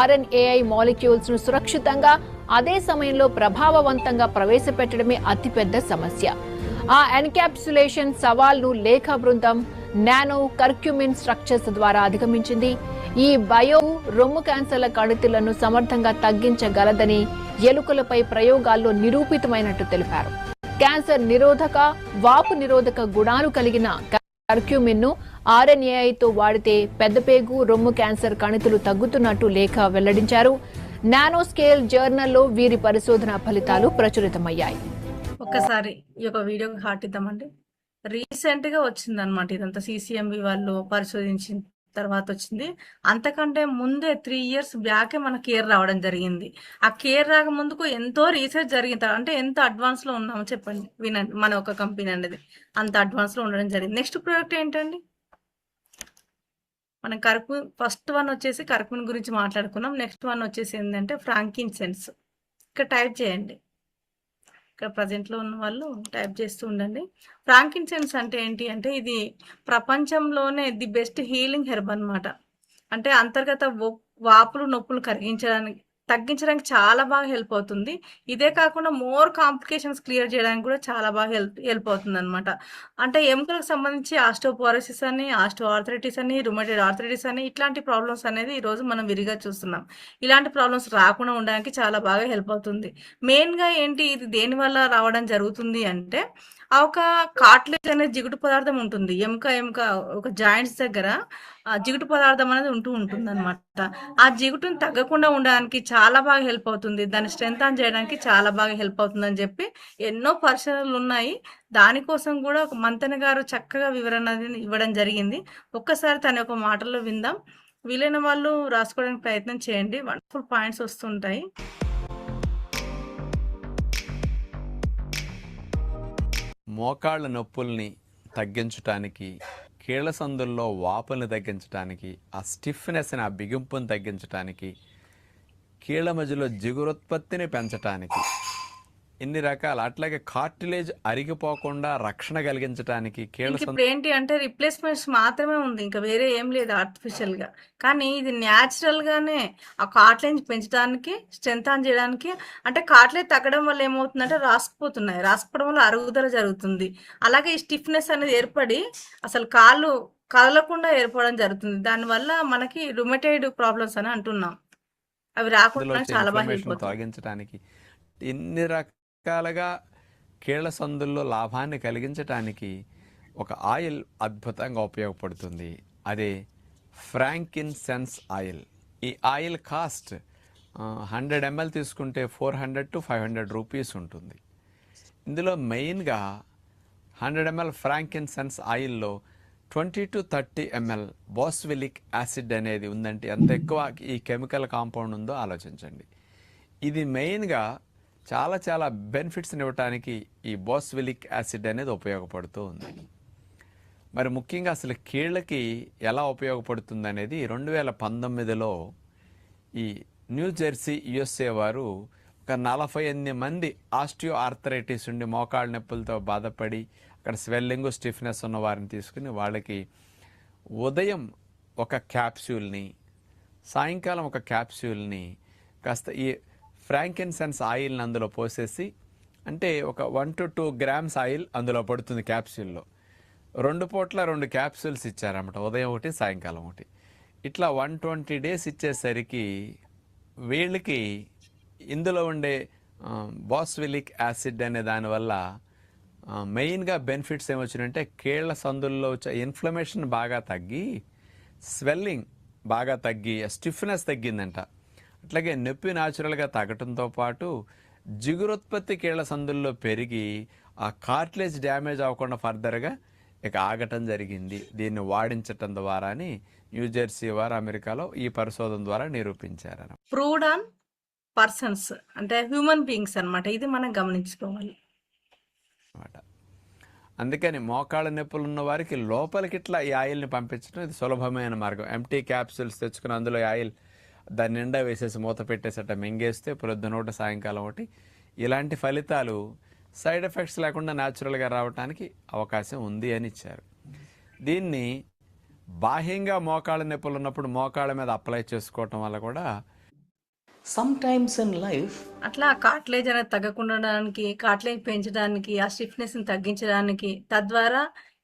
RNAi మాలిక్యూల్స్ ను సురక్షితంగా, అదే సమయంలో ప్రభావవంతంగా ప్రవేశపెట్టడమే అతిపెద్ద సమస్య. ఆ ఎన్కాప్సులేషన్ సవాల్ను లేఖా బృందం నానో కర్క్యూమిన్ స్ట్రక్చర్స్ ద్వారా అధిగమించింది. ఈ బయో రొమ్ము క్యాన్సర్ల కణితులను సమర్థంగా తగ్గించగలదని ఎలుకలపై ప్రయోగాల్లో నిరూపితమైనట్టు తెలిపారు. క్యాన్సర్ నిరోధక, వాపు నిరోధక గుణాలు కలిగిన కర్క్యూమిన్ ను RNAiతో వాడితే పెద్దపేగు, రొమ్ము క్యాన్సర్ కణితులు తగ్గుతున్నట్టు లేఖ వెల్లడించారు. నానో స్కేల్ జర్నల్లో వీరి పరిశోధన ఫలితాలు ప్రచురితమయ్యాయి. ఒక్కసారి ఈ యొక్క వీడియోకి హార్ట్ ఇద్దామండి. రీసెంట్ గా వచ్చింది అనమాట. ఇదంతా CCMB వాళ్ళు పరిశోధించిన తర్వాత వచ్చింది. అంతకంటే ముందే 3 years బ్యాకే మన కేర్ రావడం జరిగింది. ఆ కేర్ రాక ముందుకు ఎంతో రీసెర్చ్ జరిగింది. అంటే ఎంత అడ్వాన్స్ లో ఉన్నామో చెప్పండి, వినండి. మన ఒక కంపెనీ అనేది అంత అడ్వాన్స్ లో ఉండడం జరిగింది. నెక్స్ట్ ప్రోడక్ట్ ఏంటండి? మనం ఫస్ట్ వన్ వచ్చేసి కర్కుమిన్ గురించి మాట్లాడుకున్నాం. నెక్స్ట్ వన్ వచ్చేసి ఏంటంటే ఫ్రాంకిన్సెన్స్. ఇక్కడ టైప్ చేయండి. ఇక్కడ ప్రజెంట్లో ఉన్న వాళ్ళు టైప్ చేస్తూ ఉండండి. ఫ్రాంకిన్సెన్స్ అంటే ఏంటి అంటే ఇది ప్రపంచంలోనే ది బెస్ట్ హీలింగ్ హెర్బ్ అనమాట. అంటే అంతర్గత వాపులు, నొప్పులు తగ్గించడానికి చాలా బాగా హెల్ప్ అవుతుంది. ఇదే కాకుండా మోర్ కాంప్లికేషన్స్ క్లియర్ చేయడానికి కూడా చాలా బాగా హెల్ప్ అవుతుంది అనమాట. అంటే ఎముకలకు సంబంధించి ఆస్టోపోరోసిస్ అని, ఆస్టోఆర్థరైటిస్ అని, రుమటైడ్ ఆర్థరైటిస్ అని ఇట్లాంటి ప్రాబ్లమ్స్ అనేది ఈరోజు మనం విరిగా చూస్తున్నాం. ఇలాంటి ప్రాబ్లమ్స్ రాకుండా ఉండడానికి చాలా బాగా హెల్ప్ అవుతుంది. మెయిన్గా ఏంటి, ఇది దేని వల్ల రావడం జరుగుతుంది అంటే ఆ ఒక కార్టిలేజ్ అనే జిగుటు పదార్థం ఉంటుంది. ఎముక ఒక జాయింట్స్ దగ్గర జిగుటు పదార్థం అనేది ఉంటుంది అనమాట. ఆ జిగుటును తగ్గకుండా ఉండడానికి చాలా బాగా హెల్ప్ అవుతుంది. దాన్ని స్ట్రెంగ్ ఆన్ చేయడానికి చాలా బాగా హెల్ప్ అవుతుంది అని చెప్పి ఎన్నో పరిశోధనలు ఉన్నాయి. దానికోసం కూడా ఒక మంతెన గారు చక్కగా వివరణ ఇవ్వడం జరిగింది. ఒక్కసారి తన యొక్క మాటల్లో విందాం. వీలైన వాళ్ళు రాసుకోవడానికి ప్రయత్నం చేయండి. వండర్ఫుల్ పాయింట్స్ వస్తుంటాయి. మోకాళ్ళ నొప్పుల్ని తగ్గించడానికి, కీళ్ల సందుల్లో వాపుల్ని తగ్గించడానికి, ఆ స్టిఫ్నెస్ని, ఆ బిగింపుని తగ్గించడానికి, కీళ్ల మధ్యలో జిగురుత్పత్తిని పెంచడానికి, ఇన్ని రకాల, అట్లాగే కార్టిలేజ్ అరిగిపోకుండా రక్షణ కలిగించడానికి ఇప్పుడు ఏంటి అంటే రిప్లేస్మెంట్స్ మాత్రమే ఉంది, ఇంకా వేరే ఏం లేదు ఆర్టిఫిషియల్ గా. కానీ ఇది న్యాచురల్ గానే ఆ కార్టిలేజ్ పెంచడానికి, స్ట్రెంగ్ ఆన్ చేయడానికి. అంటే కార్టిలేజ్ తగ్గడం వల్ల ఏమవుతుందంటే రాసుకుపోవడం వల్ల అరుగుదల జరుగుతుంది. అలాగే ఈ స్టిఫ్నెస్ అనేది ఏర్పడి అసలు కాళ్ళు కదలకుండా ఏర్పడడం జరుగుతుంది. దానివల్ల మనకి రుమటైడ్ ప్రాబ్లమ్స్ అని అంటున్నాం. అవి రాకుండా చాలా బాగా హెల్ప్ అవుతుంది. తొలగించడానికి ఇన్ని రకాలుగా కీళ్ల సందుల్లో లాభాన్ని కలిగించడానికి ఒక ఆయిల్ అద్భుతంగా ఉపయోగపడుతుంది. అదే ఫ్రాంకిన్సెన్స్ ఆయిల్. ఈ ఆయిల్ కాస్ట్ 100 ml తీసుకుంటే 400 to 500 రూపీస్ ఉంటుంది. ఇందులో మెయిన్గా 100 ml ఫ్రాంకిన్సెన్స్ ఆయిల్లో 20 to 30 ml బోస్వెలిక్ యాసిడ్ అనేది ఉందంటే ఎంత ఎక్కువ ఈ కెమికల్ కాంపౌండ్ ఉందో ఆలోచించండి. ఇది మెయిన్గా చాలా బెనిఫిట్స్ని ఇవ్వడానికి ఈ బోస్వెలిక్ యాసిడ్ అనేది ఉపయోగపడుతూ ఉంది. మరి ముఖ్యంగా అసలు కీళ్ళకి ఎలా ఉపయోగపడుతుంది అనేది 2019లో ఈ న్యూ జెర్సీ USA వారు ఒక 48 మంది ఆస్టియో ఆర్థరైటిస్ ఉండి మోకాళ్ళ నొప్పులతో బాధపడి అక్కడ స్వెల్లింగ్ స్టిఫ్నెస్ ఉన్న వారిని తీసుకుని వాళ్ళకి ఉదయం ఒక క్యాప్సూల్ని, సాయంకాలం ఒక క్యాప్సూల్ని కాస్త ఈ ఫ్రాంకిన్సెన్స్ ఆయిల్ని అందులో పోసేసి, అంటే ఒక 1 to 2 grams ఆయిల్ అందులో పడుతుంది క్యాప్సూల్లో. 2 పూట్ల 2 క్యాప్సూల్స్ ఇచ్చారన్నమాట, ఉదయం ఒకటి సాయంకాలం ఒకటి. ఇట్లా 120 days ఇచ్చేసరికి వీళ్ళకి ఇందులో ఉండే బాస్విలిక్ యాసిడ్ అనే దానివల్ల మెయిన్గా బెనిఫిట్స్ ఏమొచ్చినాయంటే కీళ్ల సందుల్లో వచ్చే ఇన్ఫ్లమేషన్ బాగా తగ్గి, స్వెల్లింగ్ బాగా తగ్గి, స్టిఫ్నెస్ తగ్గిందంట. అట్లాగే నొప్పి న్యాచురల్గా తగ్గటంతో పాటు జిగురుత్పత్తి కీళ్ల సందుల్లో పెరిగి ఆ కార్టిలేజ్ డ్యామేజ్ అవ్వకుండా ఫర్దర్గా ఇక ఆగటం జరిగింది దీన్ని వాడించటం ద్వారా అని న్యూజెర్సీ వారు అమెరికాలో ఈ పరిశోధన ద్వారా నిరూపించారు. ప్రూవ్డ్ ఆన్ పర్సన్స్ అంటే హ్యూమన్ బీయింగ్స్ అన్నమాట. ఇది మనం గమనించుకోవాలి. అందుకని మోకాళ్ళ నొప్పులు ఉన్న వారికి లోపలికి ఇట్లా ఈ ఆయిల్ని పంపించడం ఇది సులభమైన మార్గం. ఎంటీ క్యాప్సూల్స్ తెచ్చుకుని అందులో ఆయిల్ దాని నిండా వేసేసి మూత పెట్టేసట మింగేస్తే పొద్దున ఒకటి సాయంకాలం ఒకటి. ఇలాంటి ఫలితాలు సైడ్ ఎఫెక్ట్స్ లేకుండా న్యాచురల్గా రావడానికి అవకాశం ఉంది అని ఇచ్చారు. దీన్ని బాహ్యంగా మోకాళ్ళ నొప్పులు ఉన్నప్పుడు మోకాళ్ళ మీద అప్లై చేసుకోవటం వల్ల కూడా Sometimes in life, అట్లా కార్టిలేజ్ అనేది తగ్గకుండా కార్టిలేజ్ పెంచడానికి, ఆ స్టిఫ్నెస్ ని తగ్గించడానికి, తద్వారా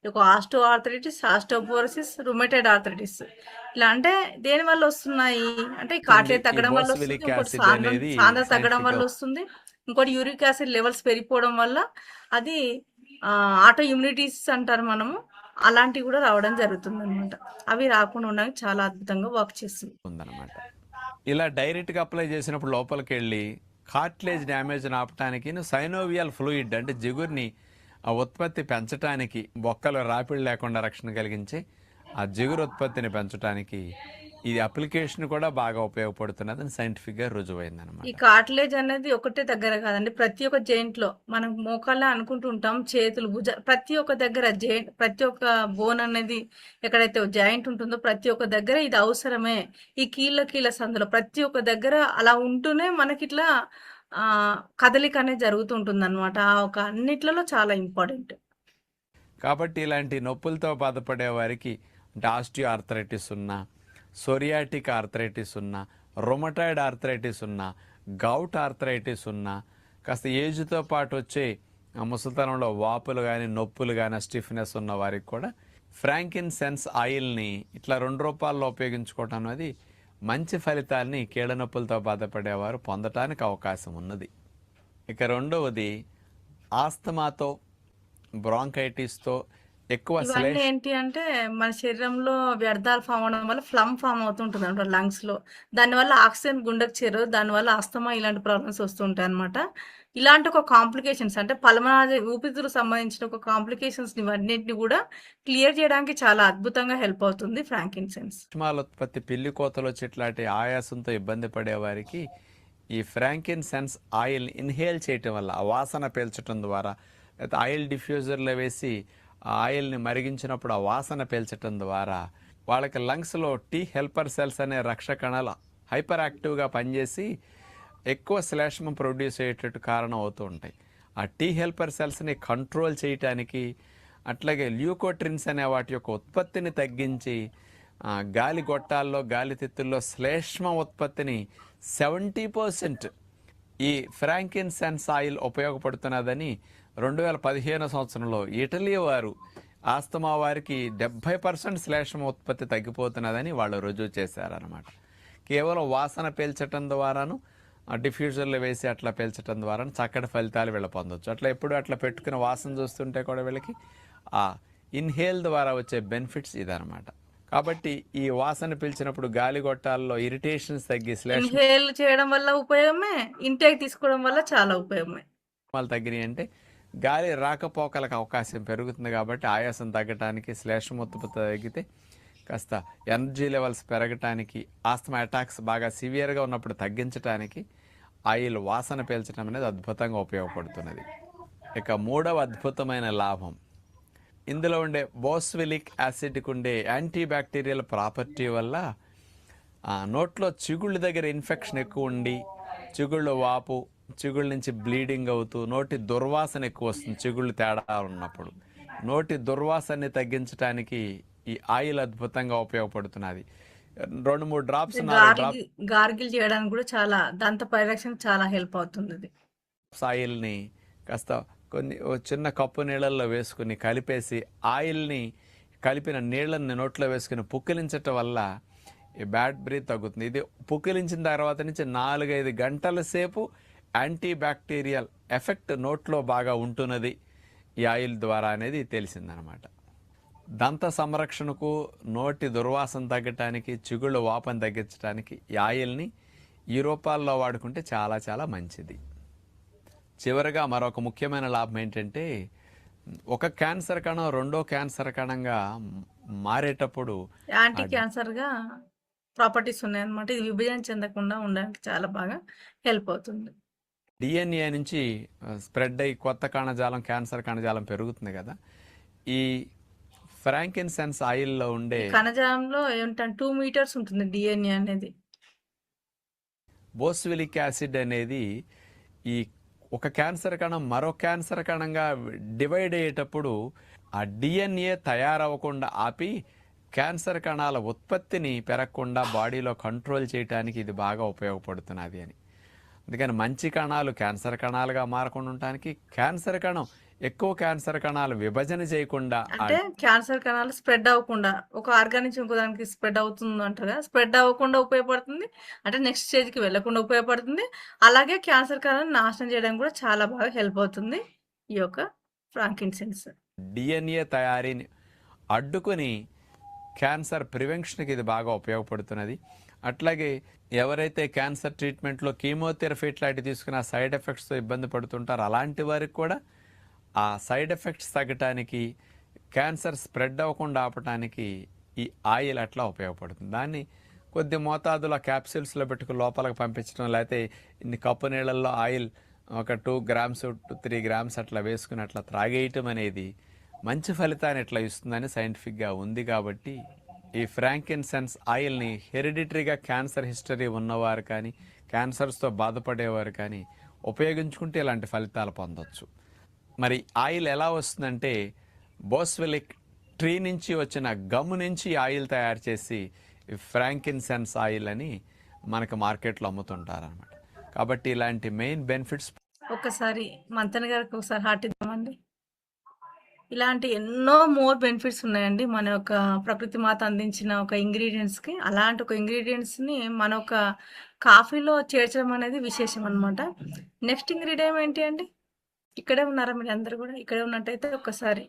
ఒక ఆస్టో ఆర్థరైటిస్, ఆస్టోపోరోసిస్, రుమటైడ్ ఆర్థరైటిస్ ఇలా అంటే దేని వల్ల వస్తున్నాయి అంటే కార్టిలేజ్ తగ్గడం వల్ల వస్తుంది, బోస్విలిక్ ఇంకోటి యాసిడ్ అనేది సాంద్రత తగ్గడం వల్ల scientific వస్తుంది, ఇంకోటి యూరిక్ యాసిడ్ లెవెల్స్ పెరిగిపోవడం వల్ల అది ఆటో ఇమ్యూనిటీస్ అంటారు మనము, అలాంటివి కూడా రావడం జరుగుతుంది అనమాట. అవి రాకుండా ఉండడానికి చాలా అద్భుతంగా వర్క్ చేస్తుంది. ఉందన్నమాట. ఇలా డైరెక్ట్గా అప్లై చేసినప్పుడు లోపలికి వెళ్ళి కార్టిలేజ్ డ్యామేజ్ ఆపటానికి సైనోవియల్ ఫ్లూయిడ్ అంటే జిగురుని ఆ ఉత్పత్తి పెంచడానికి, బొక్కలు రాపిడి లేకుండా రక్షణ కలిగించి ఆ జిగురు ఉత్పత్తిని పెంచడానికి ఈ అప్లికేషన్ కూడా బాగా ఉపయోగపడుతున్నదని సైంటిఫిక్గా రుజువైందనమాట. ఈ కార్టిలేజ్ అనేది ఒకటే దగ్గర కాదండి, ప్రతి ఒక్క జాయింట్ లో మనం మోకాళ్ళ అనుకుంటుంటాం, చేతులు, భుజ, ప్రతి ఒక్క దగ్గర జాయింట్, ప్రతి ఒక్క బోన్ అనేది ఎక్కడైతే జాయింట్ ఉంటుందో ప్రతి ఒక్క దగ్గర ఇది అవసరమే. ఈ కీళ్ళ సందులో ప్రతి ఒక్క దగ్గర అలా ఉంటూనే మనకి ఇట్లా కదలిక అనేది జరుగుతూ ఉంటుంది అనమాట. ఒక అన్నిట్లలో చాలా ఇంపార్టెంట్. కాబట్టి ఇలాంటి నొప్పులతో బాధపడే వారికి అంటే ఆస్టియో ఆర్థరైటిస్ ఉన్నా, సోరియాటిక్ ఆర్థరైటిస్ ఉన్నా, రొమటాయిడ్ ఆర్థరైటిస్ ఉన్నా, గౌట్ ఆర్థరైటిస్ ఉన్నా, కాస్త ఏజ్తో పాటు వచ్చే ముసలితనంలో వాపులు కానీ నొప్పులు కానీ స్టిఫ్నెస్ ఉన్న వారికి కూడా ఫ్రాంకిన్సెన్స్ ఆయిల్ని ఇట్లా 2 రూపాయల్లో ఉపయోగించుకోవటం అనేది మంచి ఫలితాలని కీళ్ళ నొప్పులతో బాధపడేవారు పొందటానికి అవకాశం ఉన్నది. ఇక రెండవది ఆస్తమాతో, బ్రాంకైటిస్తో ఎక్కువ ఇవన్నీ ఏంటి అంటే మన శరీరంలో వ్యర్థాలు ఫామ్ అవడం వల్ల ఫ్లమ్ ఫామ్ అవుతుంటుంది అనమాట లంగ్స్ లో. దానివల్ల ఆక్సిజన్ గుండెకు చేరదు, దానివల్ల ఆస్తమా ఇలాంటి ప్రాబ్లమ్స్ వస్తుంటాయి అనమాట. ఇలాంటి ఒక కాంప్లికేషన్స్ అంటే పల్మనరీ ఊపిరితిత్తులకు సంబంధించిన ఒక కాంప్లికేషన్స్ ఇవన్నింటిని కూడా క్లియర్ చేయడానికి చాలా అద్భుతంగా హెల్ప్ అవుతుంది ఫ్రాంకిన్సెన్స్. ఉత్పత్తి, పిల్లి కోతలో చెట్లాంటి ఆయాసంతో ఇబ్బంది పడే వారికి ఈ ఫ్రాంకిన్సెన్స్ ఆయిల్ ఇన్హేల్ చేయటం వల్ల, ఆ వాసన పీల్చడం ద్వారా, లేకపోతే ఆయిల్ డిఫ్యూజర్లో వేసి ఆ ఆయిల్ని మరిగించినప్పుడు ఆ వాసన పీల్చటం ద్వారా వాళ్ళకి లంగ్స్లో టీ హెల్పర్ సెల్స్ అనే రక్ష కణాలు హైపర్ యాక్టివ్గా పనిచేసి ఎక్కువ శ్లేష్మం ప్రొడ్యూస్ అయ్యేటట్టు కారణం అవుతూ ఉంటాయి. ఆ టీ హెల్పర్ సెల్స్ని కంట్రోల్ చేయటానికి, అట్లాగే ల్యూకోట్రిన్స్ అనే వాటి యొక్క ఉత్పత్తిని తగ్గించి గాలి గొట్టాల్లో, గాలితిత్తుల్లో శ్లేష్మ ఉత్పత్తిని 70% ఈ ఫ్రాంకిన్సెన్స్ ఆయిల్ ఉపయోగపడుతున్నదని 2015 సంవత్సరంలో ఇటలీ వారు ఆస్తమా వారికి 70% శ్లేష్మ ఉత్పత్తి తగ్గిపోతున్నదని వాళ్ళు రుజువు చేశారనమాట. కేవలం వాసన పీల్చటం ద్వారాను, డిఫ్యూజర్లో వేసి అట్లా పీల్చటం ద్వారా చక్కటి ఫలితాలు వీళ్ళు పొందొచ్చు. అట్లా ఎప్పుడు అట్లా పెట్టుకుని వాసన చూస్తుంటే కూడా వీళ్ళకి ఆ ఇన్హేల్ ద్వారా వచ్చే బెనిఫిట్స్ ఇదనమాట. కాబట్టి ఈ వాసన పీల్చినప్పుడు గాలి గొట్టాల్లో ఇరిటేషన్స్ తగ్గి ఇన్హేల్ చేయడం వల్ల ఉపయోగమే, ఇంటేక్ తీసుకోవడం వల్ల చాలా ఉపయోగమే. శ్లేష్మాలు తగ్గినాయి అంటే గాలి రాకపోకలకు అవకాశం పెరుగుతుంది. కాబట్టి ఆయాసం తగ్గటానికి, శ్లేష్మ ఉత్పత్తి తగ్గితే కాస్త ఎనర్జీ లెవెల్స్ పెరగటానికి, ఆస్తమా అటాక్స్ బాగా సివియర్గా ఉన్నప్పుడు తగ్గించడానికి ఆయిల్ వాసన పీల్చడం అనేది అద్భుతంగా ఉపయోగపడుతున్నది. ఇక మూడవ అద్భుతమైన లాభం, ఇందులో ఉండే బోస్విలిక్ యాసిడ్కి ఉండే యాంటీ బ్యాక్టీరియల్ ప్రాపర్టీ వల్ల నోట్లో చిగుళ్ళ దగ్గర ఇన్ఫెక్షన్ ఎక్కువ ఉండి చిగుళ్ళు వాపు, చిగుళ్ళ నుంచి బ్లీడింగ్ అవుతూ నోటి దుర్వాసన ఎక్కువ వస్తుంది చిగుళ్ళు తేడా ఉన్నప్పుడు. నోటి దుర్వాసనని తగ్గించడానికి ఈ ఆయిల్ అద్భుతంగా ఉపయోగపడుతున్నది. 2-3 డ్రాప్స్ 4 డ్రాప్స్ గార్గిల్ చేయడానికి కూడా చాలా దంత పరిరక్షణ చాలా హెల్ప్ అవుతుంది ఇది. ఆయిల్ని కాస్త ఓ చిన్న కప్పు నీళ్ళల్లో వేసుకుని కలిపేసి ఆయిల్ని కలిపిన నీళ్ళని నోట్లో వేసుకుని పుక్కిలించటం వల్ల ఈ బ్యాడ్ బ్రీత్ తగ్గుతుంది. ఇది పుక్కిలించిన తర్వాత నుంచి 4-5 గంటల సేపు యాంటీ బ్యాక్టీరియల్ ఎఫెక్ట్ నోట్లో బాగా ఉంటున్నది ఈ ఆయిల్ ద్వారా అనేది తెలిసిందనమాట. దంత సంరక్షణకు, నోటి దుర్వాసన తగ్గటానికి, చిగుళ్ళు వాపను తగ్గించడానికి ఈ ఆయిల్ని ఈ రూపాల్లో వాడుకుంటే చాలా చాలా మంచిది. చివరగా మరొక ముఖ్యమైన లాభం ఏంటంటే, ఒక క్యాన్సర్ కణం రెండో క్యాన్సర్ కణంగా మారేటప్పుడు యాంటీ క్యాన్సర్ గా ప్రాపర్టీస్ ఉన్నాయన్నమాట. ఇది విభజన చెందకుండా ఉండడానికి చాలా బాగా హెల్ప్ అవుతుంది. డిఎన్ఏ నుంచి స్ప్రెడ్ అయ్యి కొత్త కణజాలం, క్యాన్సర్ కణజాలం పెరుగుతుంది కదా. ఈ ఫ్రాంకిన్సెన్స్ ఆయిల్లో ఉండే కణజాలంలో ఏంటంటే 2 మీటర్స్ ఉంటుంది డిఎన్ఏ అనేది. బోస్విలిక్ యాసిడ్ అనేది ఈ ఒక క్యాన్సర్ కణం మరో క్యాన్సర్ కణంగా డివైడ్ అయ్యేటప్పుడు ఆ డిఎన్ఏ తయారవ్వకుండా ఆపి క్యాన్సర్ కణాల ఉత్పత్తిని పెరగకుండా బాడీలో కంట్రోల్ చేయడానికి ఇది బాగా ఉపయోగపడుతున్నది అని. అందుకని మంచి కణాలు క్యాన్సర్ కణాలుగా మారకుండా ఉండటానికి, క్యాన్సర్ కణం ఎక్కువ క్యాన్సర్ కణాలు విభజన చేయకుండా, అంటే క్యాన్సర్ కణాలు స్ప్రెడ్ అవ్వకుండా ఒక ఆర్గాన్ నుంచి ఇంకో దానికి స్ప్రెడ్ అవుతుంది అంటారు కదా, స్ప్రెడ్ అవ్వకుండా ఉపయోగపడుతుంది. అంటే నెక్స్ట్ స్టేజ్కి వెళ్లకుండా ఉపయోగపడుతుంది. అలాగే క్యాన్సర్ కణాలను నాశనం చేయడానికి కూడా చాలా బాగా హెల్ప్ అవుతుంది ఈ యొక్క ఫ్రాంకిన్సెన్స్. డిఎన్ఏ తయారీని అడ్డుకొని క్యాన్సర్ ప్రివెన్షన్కి ఇది బాగా ఉపయోగపడుతున్నది. అట్లాగే ఎవరైతే క్యాన్సర్ ట్రీట్మెంట్లో కీమోథెరపీ ఇట్లాంటివి తీసుకుని ఆ సైడ్ ఎఫెక్ట్స్తో ఇబ్బంది పడుతుంటారో అలాంటి వారికి కూడా ఆ సైడ్ ఎఫెక్ట్స్ తగ్గటానికి, క్యాన్సర్ స్ప్రెడ్ అవ్వకుండా ఆపటానికి ఈ ఆయిల్ అట్లా ఉపయోగపడుతుంది. దాన్ని కొద్ది మోతాదులో క్యాప్సూల్స్లో పెట్టుకుని లోపలికి పంపించడం, లేకపోతే ఇన్ని కప్పు నీళ్ళల్లో ఆయిల్ ఒక 2 grams 3 grams అట్లా వేసుకుని అట్లా త్రాగేయటం అనేది మంచి ఫలితాన్ని ఇట్లా ఇస్తుందని సైంటిఫిక్గా ఉంది. కాబట్టి ఈ ఫ్రాంకిన్సెన్స్ ఆయిల్ని హెరిడిటరీగా క్యాన్సర్ హిస్టరీ ఉన్నవారు కానీ, క్యాన్సర్స్తో బాధపడేవారు కానీ ఉపయోగించుకుంటే ఇలాంటి ఫలితాలు పొందొచ్చు. మరి ఆయిల్ ఎలా వస్తుందంటే, బోస్విలిక్ ట్రీ నుంచి వచ్చిన గమ్ నుంచి ఆయిల్ తయారు చేసి ఫ్రాంకిన్సెన్స్ ఆయిల్ అని మనకు మార్కెట్లో అమ్ముతుంటారనమాట. కాబట్టి ఇలాంటి మెయిన్ బెనిఫిట్స్. ఒక్కసారి మంతన్ గారికి ఒకసారి హార్ట్ ఇద్దామండి. ఇలాంటి ఎన్నో మోర్ బెనిఫిట్స్ ఉన్నాయండి మన యొక్క ప్రకృతి మాత అందించిన ఒక ఇంగ్రీడియంట్స్కి. అలాంటి ఒక ఇంగ్రీడియంట్స్ని మన ఒక కాఫీలో చేర్చడం అనేది విశేషం అనమాట. నెక్స్ట్ ఇంగ్రీడియం ఏంటి అండి? ఇక్కడే ఉన్నారా మీరు అందరు కూడా? ఇక్కడే ఉన్నట్టయితే ఒక్కసారి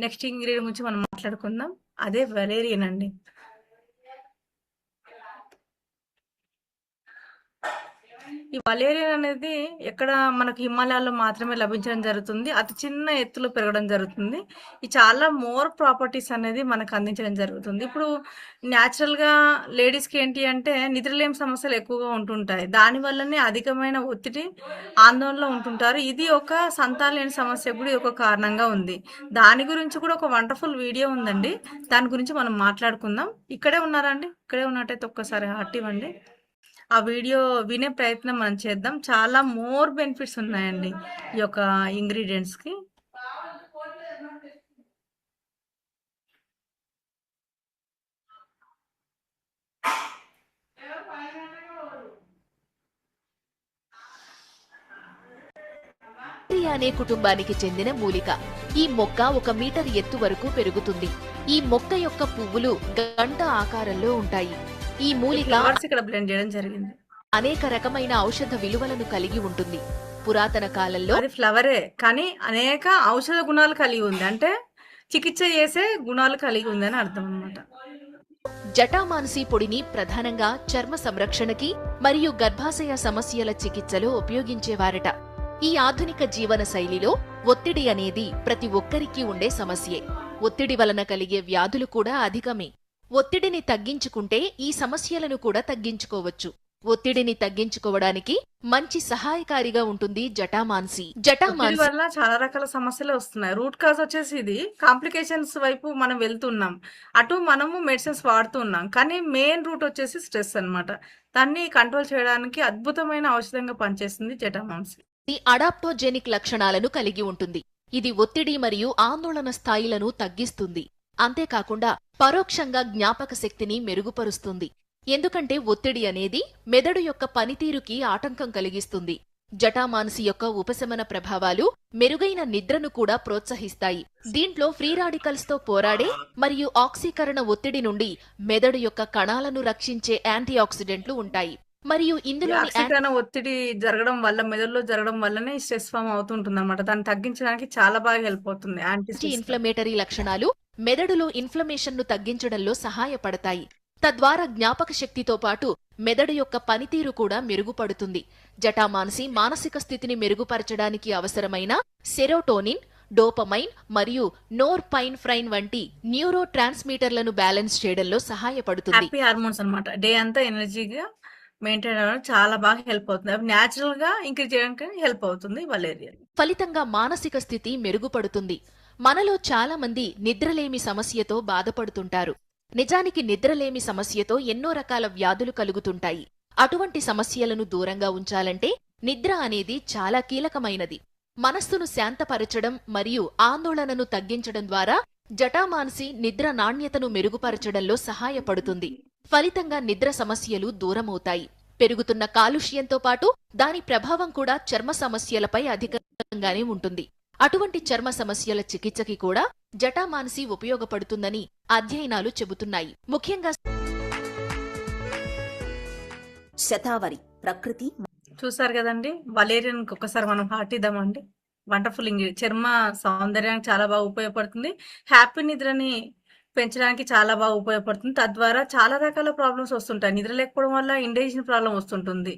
నెక్స్ట్ ఇంగ్రీడియం గురించి మనం మాట్లాడుకుందాం. అదే వలేరియన్ అండి. ఈ వలేరియన్ అనేది ఎక్కడ మనకు హిమాలయాల్లో మాత్రమే లభించడం జరుగుతుంది. అతి చిన్న ఎత్తులో పెరగడం జరుగుతుంది. ఈ చాలా మోర్ ప్రాపర్టీస్ అనేది మనకు అందించడం జరుగుతుంది. ఇప్పుడు న్యాచురల్గా లేడీస్కి ఏంటి అంటే నిద్రలేని సమస్యలు ఎక్కువగా ఉంటుంటాయి. దానివల్లనే అధికమైన ఒత్తిడి, ఆందోళనలో ఉంటుంటారు. ఇది ఒక సంతానలేని సమస్య కూడా ఒక కారణంగా ఉంది. దాని గురించి కూడా ఒక వండర్ఫుల్ వీడియో ఉందండి. దాని గురించి మనం మాట్లాడుకుందాం. ఇక్కడే ఉన్నారా అండి? ఇక్కడే ఉన్నట్టయితే ఒక్కసారి హార్ట్ ఇవ్వండి. ఆ వీడియో వినే ప్రయత్నం మనం చేద్దాం. చాలా మోర్ బెనిఫిట్స్ ఉన్నాయండి ఈ యొక్క ఇంగ్రీడియంట్స్కి. అనే కుటుంబానికి చెందిన మూలిక. ఈ మొక్క 1 మీటర్ ఎత్తు వరకు పెరుగుతుంది. ఈ మొక్క యొక్క పువ్వులు గంట ఆకారంలో ఉంటాయి. ఈ మూలిక ఇక్కడ బ్లెండ్ చేయడం జరిగింది. అనేక రకమైన ఔషధ విలువలను కలిగి ఉంటుంది. పురాతన కాలంలో అది ఫ్లవరే కానీ అనేక ఔషధ గుణాలు కలిగి ఉంది. అంటే చికిత్స చేసే గుణాలు కలిగి ఉంది అని అర్థం అన్నమాట. జటామానసి పొడిని ప్రధానంగా చర్మ సంరక్షణకి మరియు గర్భాశయ సమస్యల చికిత్సలో ఉపయోగించేవారట. ఈ ఆధునిక జీవన శైలిలో ఒత్తిడి అనేది ప్రతి ఒక్కరికి ఉండే సమస్యే. ఒత్తిడి వలన కలిగే వ్యాధులు కూడా అధికమే. ఒత్తిడిని తగ్గించుకుంటే ఈ సమస్యలను కూడా తగ్గించుకోవచ్చు. ఒత్తిడిని తగ్గించుకోవడానికి మంచి సహాయకారిగా ఉంటుంది జటామాన్సి. ఒత్తిడి జటామాన్సి వల్ల చాలా రకాల సమస్యలు వస్తున్నాయి. రూట్ కాజ్ వచ్చేసి ఇది కాంప్లికేషన్స్ వైపు మనం వెళ్తున్నాం. అటు మనము మెడిసిన్స్ వాడుతున్నాం. కానీ మెయిన్ రూట్ వచ్చేసి స్ట్రెస్ అన్నమాట. దాన్ని కంట్రోల్ చేయడానికి అద్భుతమైన ఔషధంగా పనిచేస్తుంది జటామాన్సి. అడాప్టోజెనిక్ లక్షణాలను కలిగి ఉంటుంది. ఇది ఒత్తిడి మరియు ఆందోళన స్థాయిలను తగ్గిస్తుంది. అంతేకాకుండా పరోక్షంగా జ్ఞాపక శక్తిని మెరుగుపరుస్తుంది. ఎందుకంటే ఒత్తిడి అనేది మెదడు యొక్క పనితీరుకి ఆటంకం కలిగిస్తుంది. జటామాన్సి యొక్క ఉపశమన ప్రభావాలు మెరుగైన నిద్రను కూడా ప్రోత్సహిస్తాయి. దీంట్లో ఫ్రీ రాడికల్స్ తో పోరాడే మరియు ఆక్సీకరణ ఒత్తిడి నుండి మెదడు యొక్క కణాలను రక్షించే యాంటీ ఆక్సిడెంట్లు ఉంటాయి. మరియు ఇందులోని ఆక్సీకరణ ఒత్తిడి జరగడం వల్ల మెదడులో జరగడం వల్లనే స్ట్రెస్ ఫామ్ అవుతుంటుంది అనమాట. దాన్ని తగ్గించడానికి చాలా బాగా హెల్ప్ అవుతుంది యాంటీ ఇన్ఫ్లమేటరీ లక్షణాలు మెదడులో ఇన్ఫ్లమేషన్ ను తగ్గించడంలో సహాయపడతాయి. తద్వారా జ్ఞాపక శక్తితో పాటు మెదడు యొక్క పనితీరు కూడా మెరుగుపడుతుంది. జటామాన్సి మానసిక స్థితిని మెరుగుపరచడానికి అవసరమైన సెరోటోనిన్, డోపమైన్ మరియు నోర్పైన్ఫ్రైన్ వంటి న్యూరో ట్రాన్స్మిటర్లను బ్యాలెన్స్ చేయడంలో సహాయపడుతుంది. హ్యాపీ హార్మోన్స్ అన్నమాట. డే అంతా ఎనర్జీగా మెయింటైన్ అవ్వడం చాలా బాగా హెల్ప్ అవుతుంది. అవి న్యాచురల్ గా ఇంక్రీజ్ చేయడానికి హెల్ప్ అవుతుంది వలేరియా. ఫలితంగా మానసిక స్థితి మెరుగుపడుతుంది. మనలో చాలా మంది నిద్రలేమి సమస్యతో బాధపడుతుంటారు. నిజానికి నిద్రలేమి సమస్యతో ఎన్నో రకాల వ్యాధులు కలుగుతుంటాయి. అటువంటి సమస్యలను దూరంగా ఉంచాలంటే నిద్ర అనేది చాలా కీలకమైనది. మనస్సును శాంతపరచడం మరియు ఆందోళనను తగ్గించడం ద్వారా జటామాన్సి నిద్ర నాణ్యతను మెరుగుపరచడంలో సహాయపడుతుంది. ఫలితంగా నిద్ర సమస్యలు దూరమవుతాయి. పెరుగుతున్న కాలుష్యంతో పాటు దాని ప్రభావం కూడా చర్మ సమస్యలపై అధికంగానే ఉంటుంది. అటువంటి చర్మ సమస్యల చికిత్సకి కూడా జటామాన్సి ఉపయోగపడుతుందని అధ్యయనాలు చెబుతున్నాయి. ముఖ్యంగా శతావరి ప్రకృతి చూసారు కదండి, వలేరియన్ ఒక్కసారి మనం పాటిద్దామండి. వండర్ఫుల్ చర్మ సౌందర్యానికి చాలా బాగా ఉపయోగపడుతుంది. హ్యాపీ నిద్రని పెంచడానికి చాలా బాగా ఉపయోగపడుతుంది. తద్వారా చాలా రకాల ప్రాబ్లమ్స్ వస్తుంటాయి. నిద్ర లేకపోవడం వల్ల ఇండైజెషన్ ప్రాబ్లం వస్తుంటుంది,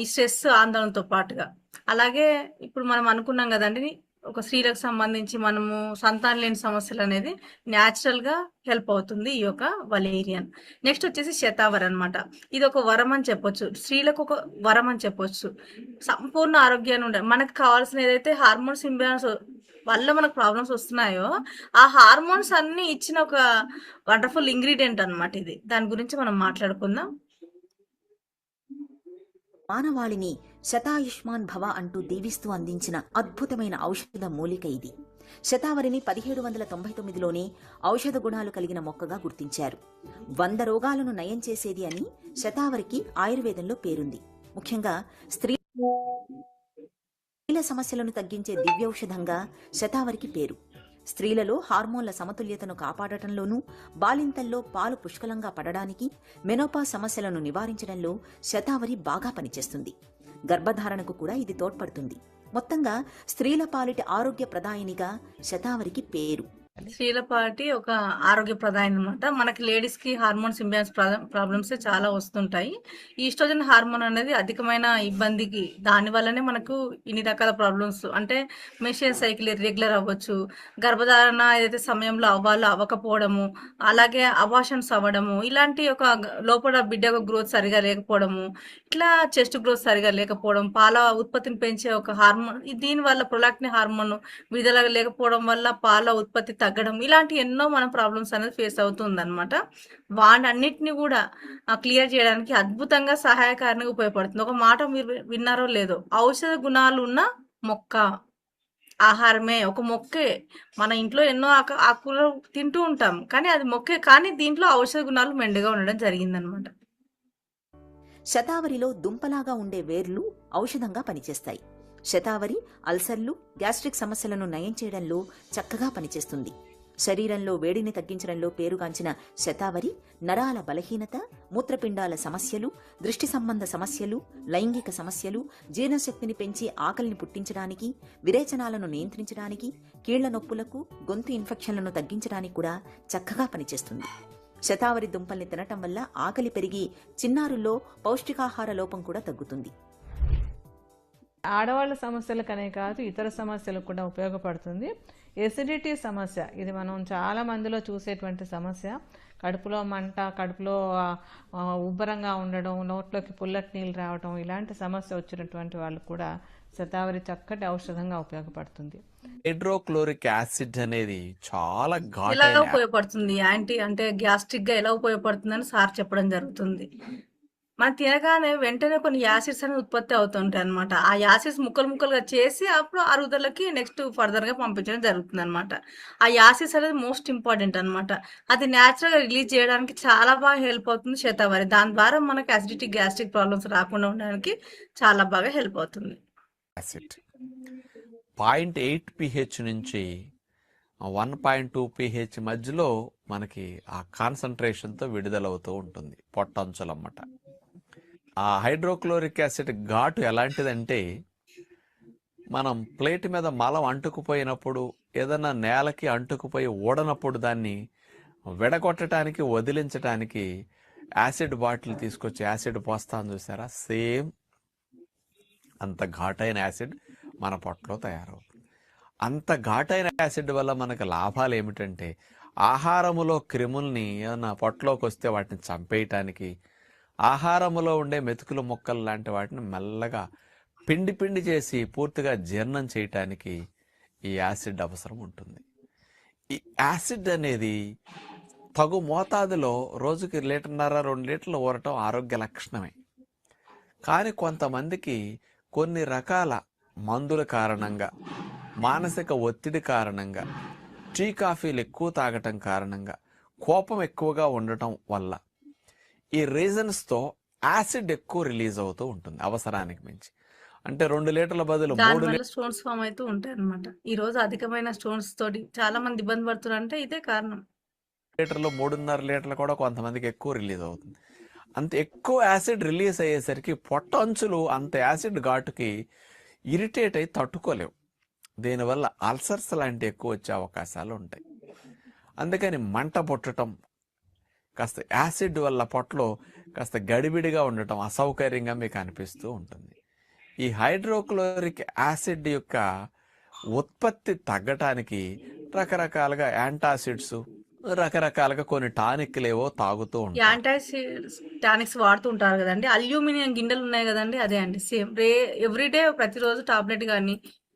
ఈ స్ట్రెస్ ఆందోళనతో పాటుగా. అలాగే ఇప్పుడు మనం అనుకున్నాం కదండి, ఒక స్త్రీలకు సంబంధించి మనము సంతానం లేని సమస్యలు అనేది న్యాచురల్ గా హెల్ప్ అవుతుంది ఈ యొక్క వలేరియన్. నెక్స్ట్ వచ్చేసి శతావరి అన్నమాట. ఇది ఒక వరం అని చెప్పొచ్చు, స్త్రీలకు ఒక వరం అని చెప్పొచ్చు. సంపూర్ణ ఆరోగ్యాన్ని ఉండాలి. మనకు కావాల్సిన ఏదైతే హార్మోన్స్ ఇంబ్యాలెన్స్ వల్ల మనకు ప్రాబ్లమ్స్ వస్తున్నాయో ఆ హార్మోన్స్ అన్ని ఇచ్చిన ఒక వండర్ఫుల్ ఇంగ్రీడియంట్ అన్నమాట ఇది. దాని గురించి మనం మాట్లాడుకుందాం. మానవాళిని శతాయుష్మాన్ భవ అంటూ దీవిస్తూ అందించిన అద్భుతమైన ఔషధ మూలిక ఇది. శతావరిని 1799లోనే ఔషధ గుణాలు కలిగిన మొక్కగా గుర్తించారు. 100 రోగాలను నయం చేసేది అని శతావరికి ఆయుర్వేదంలో పేరుంది. ముఖ్యంగా స్త్రీల సమస్యలను తగ్గించే దివ్యౌషధంగా శతావరికి పేరు. స్త్రీలలో హార్మోన్ల సమతుల్యతను కాపాడటంలోనూ, బాలింతల్లో పాలు పుష్కలంగా పడడానికి, మెనోపాజ్ సమస్యలను నివారించడంలో శతావరి బాగా పనిచేస్తుంది. గర్భధారణకు కూడా ఇది తోడ్పడుతుంది. మొత్తంగా స్త్రీల పాలిటి ఆరోగ్య ప్రదాయినిగా శతావరికి పేరు. స్త్రీల పార్టీ ఒక ఆరోగ్య ప్రధాని అనమాట. మనకి లేడీస్ కి హార్మోన్స్ ఇంబ్యాలెన్స్ ప్రాబ్లమ్స్ చాలా వస్తుంటాయి. ఈస్ట్రోజన్ హార్మోన్ అనేది అధికమైన ఇబ్బందికి, దాని వల్లనే మనకు ఇన్ని రకాల ప్రాబ్లమ్స్, అంటే మెన్స్ట్రుయల్ సైకిల్ ఇర్రెగ్యులర్ అవ్వచ్చు, గర్భధారణ ఏదైతే సమయంలో అవ్వకపోవడము, అలాగే అబార్షన్స్ అవ్వడము, ఇలాంటి ఒక లోపల బిడ్డ గ్రోత్ సరిగా లేకపోవడము, ఇట్లా చెస్ట్ గ్రోత్ సరిగా లేకపోవడం, పాల ఉత్పత్తిని పెంచే ఒక హార్మోన్, దీని వల్ల ప్రొలాక్టిన్ హార్మోన్ విడుదల లేకపోవడం వల్ల పాల ఉత్పత్తి తగ్గడం, ఇలాంటి ఎన్నో మన ప్రాబ్లమ్స్ అనేది ఫేస్ అవుతుంది అనమాట. వాటన్నిటిని కూడా క్లియర్ చేయడానికి అద్భుతంగా సహాయకారిగా ఉపయోగపడుతుంది. ఒక మాట మీరు విన్నారో లేదో, ఔషధ గుణాలు ఉన్న మొక్క ఆహారమే ఒక మొక్కే. మన ఇంట్లో ఎన్నో ఆకుకూరలు తింటూ ఉంటాం, కానీ అది మొక్కే, కానీ దీంట్లో ఔషధ గుణాలు మెండుగా ఉండడం జరిగిందనమాట. శతావరిలో దుంపలాగా ఉండే వేర్లు ఔషధంగా పనిచేస్తాయి. శతావరి అల్సర్లు, గ్యాస్ట్రిక్ సమస్యలను నయం చేయడంలో చక్కగా పనిచేస్తుంది. శరీరంలో వేడిని తగ్గించడంలో పేరుగాంచిన శతావరి నరాల బలహీనత, మూత్రపిండాల సమస్యలు, దృష్టి సంబంధ సమస్యలు, లైంగిక సమస్యలు, జీర్ణశక్తిని పెంచి ఆకలిని పుట్టించడానికి, విరేచనాలను నియంత్రించడానికి, కీళ్ల నొప్పులకు, గొంతు ఇన్ఫెక్షన్లను తగ్గించడానికి కూడా చక్కగా పనిచేస్తుంది. శతావరి దుంపల్ని తినటం వల్ల ఆకలి పెరిగి చిన్నారుల్లో పౌష్టికాహార లోపం కూడా తగ్గుతుంది. ఆడవాళ్ళ సమస్యలకనే కాదు, ఇతర సమస్యలకు కూడా ఉపయోగపడుతుంది. ఎసిడిటీ సమస్య ఇది మనం చాలా మందిలో చూసేటువంటి సమస్య. కడుపులో మంట, కడుపులో ఉబ్బరంగా ఉండడం, నోట్లోకి పుల్లటి నీళ్ళు రావడం, ఇలాంటి సమస్య వచ్చినటువంటి వాళ్ళు కూడా శతావరి చక్కటి ఔషధంగా ఉపయోగపడుతుంది. హైడ్రోక్లోరిక్ యాసిడ్ అనేది చాలా ఎలా ఘాటైన ఉపయోగపడుతుంది యాంటీ అంటే గ్యాస్ట్రిక్ గా ఎలా ఉపయోగపడుతుందని సార్ చెప్పడం జరుగుతుంది. మనం తినగానే వెంటనే కొన్ని యాసిడ్స్ అనేవి ఉత్పత్తి అవుతుంటాయి అనమాట. ఆ యాసిడ్స్ ముక్కలు ముక్కలుగా చేసి అప్పుడు అరుగుదలకి నెక్స్ట్ ఫర్దర్ గా పంపించడం జరుగుతుంది అనమాట. ఆ యాసిడ్స్ అనేది మోస్ట్ ఇంపార్టెంట్ అనమాట. అది న్యాచురల్ గా రిలీజ్ చేయడానికి చాలా బాగా హెల్ప్ అవుతుంది శతావరి. దాని ద్వారా మనకి అసిడిటీ గ్యాస్ట్రిక్ ప్రాబ్లమ్స్ రాకుండా ఉండడానికి చాలా బాగా హెల్ప్ అవుతుంది. యాసిడ్ 0.8 pH నుంచి 1.2 pH మధ్యలో మనకి ఆ కాన్సన్ట్రేషన్తో విడుదలవుతూ ఉంటుంది పొట్టంచులమ్మట. ఆ హైడ్రోక్లోరిక్ యాసిడ్ ఘాటు ఎలాంటిదంటే, మనం ప్లేట్ మీద మలం అంటుకుపోయినప్పుడు, ఏదైనా నేలకి అంటుకుపోయి ఊడనప్పుడు దాన్ని విడగొట్టడానికి, వదిలించడానికి యాసిడ్ బాటిల్ తీసుకొచ్చి యాసిడ్ పోస్తాను చూసారా, సేమ్ అంత ఘాటైన యాసిడ్ మన పొట్టలో తయారవుతుంది. అంత ఘాటైన యాసిడ్ వల్ల మనకు లాభాలు ఏమిటంటే, ఆహారములో క్రిముల్ని ఏమన్నా పొట్టలోకి వస్తే వాటిని చంపేయటానికి, ఆహారములో ఉండే మెతుకులు మొక్కలు లాంటి వాటిని మెల్లగా పిండి పిండి చేసి పూర్తిగా జీర్ణం చేయటానికి ఈ యాసిడ్ అవసరం ఉంటుంది. ఈ యాసిడ్ అనేది తగు మోతాదులో రోజుకి 1.5-2 లీటర్లు ఊరటం ఆరోగ్య లక్షణమే. కానీ కొంతమందికి కొన్ని రకాల మందుల కారణంగా, మానసిక ఒత్తిడి కారణంగా, టీ కాఫీలు ఎక్కువ తాగటం కారణంగా, కోపం ఎక్కువగా ఉండటం వల్ల ఈ రీజన్స్తో యాసిడ్ ఎక్కువ రిలీజ్ అవుతూ ఉంటుంది అవసరానికి మించి. అంటే 2 లీటర్ల బదులు 3 దానివల్ల స్టోన్స్ ఫామ్ అవుతూ ఉంటాయి అనమాట. ఈ రోజు అధికమైన స్టోన్స్ తోటి చాలా మంది ఇబ్బంది పడుతున్నారు అంటే ఇదే కారణం. లీటర్లు 3.5 లీటర్లు కూడా కొంతమందికి ఎక్కువ రిలీజ్ అవుతుంది. అంత ఎక్కువ యాసిడ్ రిలీజ్ అయ్యేసరికి పొట్ట అంచులు అంత యాసిడ్ ఘాటుకి ఇరిటేట్ అయి తట్టుకోలేవు. దీనివల్ల అల్సర్స్ లాంటి ఎక్కువ వచ్చే అవకాశాలు ఉంటాయి. అందుకని మంట పుట్టడం, కాస్త యాసిడ్ వల్ల పొట్టలో కాస్త గడిబిడిగా ఉండటం అసౌకర్యంగా మీకు అనిపిస్తూ ఉంటుంది. ఈ హైడ్రోక్లోరిక్ యాసిడ్ యొక్క ఉత్పత్తి తగ్గటానికి రకరకాలుగా యాంటాసిడ్స్, రకరకాలుగా కొన్ని టానిక్లేవో తాగుతూ ఉంటారు. టానిక్స్ వాడుతూ ఉంటారు కదండి. అల్యూమినియం గిన్నెలు ఉన్నాయి కదండి, అదే అండి సేమ్. ఎవ్రీడే ప్రతిరోజు టాబ్లెట్ కానీ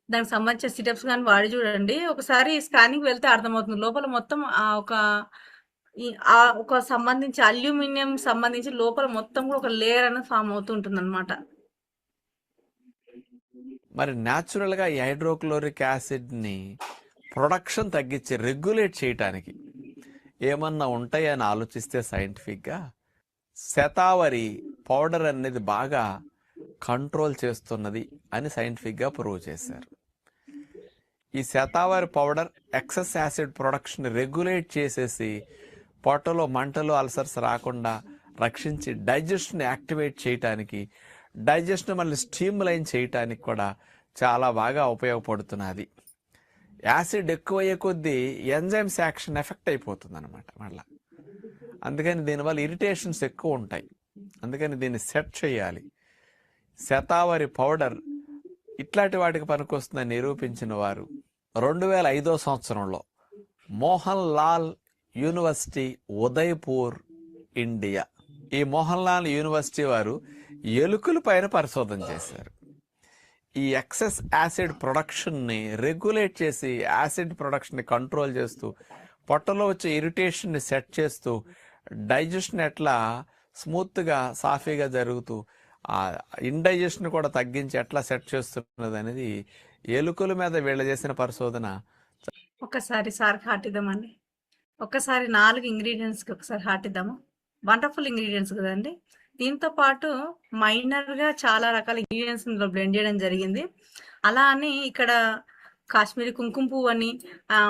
దానికి సంబంధించిన సిటప్స్ కానీ వాడి చూడండి. ఒకసారి స్కానింగ్ వెళ్తే అర్థమవుతుంది లోపల మొత్తం ఒక సంబంధించి అల్యూమినియం సంబంధించి లోపల మొత్తం కూడా ఒక లేయర్ అనేది ఫామ్ అవుతూ ఉంటుంది అనమాట. మరి న్యాచురల్గా ఈ హైడ్రోక్లోరిక్ యాసిడ్ని ప్రొడక్షన్ తగ్గించి రెగ్యులేట్ చేయటానికి ఏమన్నా ఉంటాయని ఆలోచిస్తే సైంటిఫిక్గా శతావరి పౌడర్ అనేది బాగా కంట్రోల్ చేస్తున్నది అని సైంటిఫిక్గా ప్రూవ్ చేశారు. ఈ shatavari powder excess acid production regulate చేసేసి పొట్టలో మంటలు, అల్సర్స్ రాకుండా రక్షించి డైజెషన్ యాక్టివేట్ చేయటానికి, డైజెషన్ మళ్ళీ స్టీమ్లైన్ చేయటానికి కూడా చాలా బాగా ఉపయోగపడుతున్నది. యాసిడ్ ఎక్కువయ్యే కొద్దీ ఎంజైమ్స్ యాక్షన్ ఎఫెక్ట్ అయిపోతుంది అనమాట మళ్ళీ. అందుకని దీనివల్ల ఇరిటేషన్స్ ఎక్కువ ఉంటాయి. అందుకని దీన్ని సెట్ చేయాలి. శతావరి పౌడర్ ఇట్లాంటి వాటికి పనికొస్తుందని నిరూపించిన వారు 2005 సంవత్సరంలో మోహన్ లాల్ యూనివర్సిటీ, ఉదయ్పూర్, ఇండియా. ఈ మోహన్ లాల్ యూనివర్సిటీ వారు ఎలుకల పైన పరిశోధన చేశారు. ఈ ఎక్సెస్ యాసిడ్ ప్రొడక్షన్ని రెగ్యులేట్ చేసి, యాసిడ్ ప్రొడక్షన్ని కంట్రోల్ చేస్తూ, పొట్టలో వచ్చే ఇరిటేషన్ని సెట్ చేస్తూ, డైజెషన్ ఎట్లా స్మూత్గా సాఫీగా జరుగుతూ ఆ ఇండైజెషన్ కూడా తగ్గించి ఎట్లా సెట్ చేస్తున్నది అనేది ఎలుకల మీద వీళ్ళ చేసిన పరిశోధన. ఒకసారి సార్కి హార్ట్ ఇద్దామండి. ఒక్కసారి 4 ఇంగ్రీడియంట్స్కి ఒకసారి హార్ట్ ఇద్దాము. వండర్ఫుల్ ఇంగ్రీడియంట్స్ కదండి. దీంతో పాటు మైనర్గా చాలా రకాల ఇంగ్రీడియంట్స్ ఇందులో బ్లెండ్ చేయడం జరిగింది. అలా అని ఇక్కడ కాశ్మీరీ కుంకుమ పువ్వు అని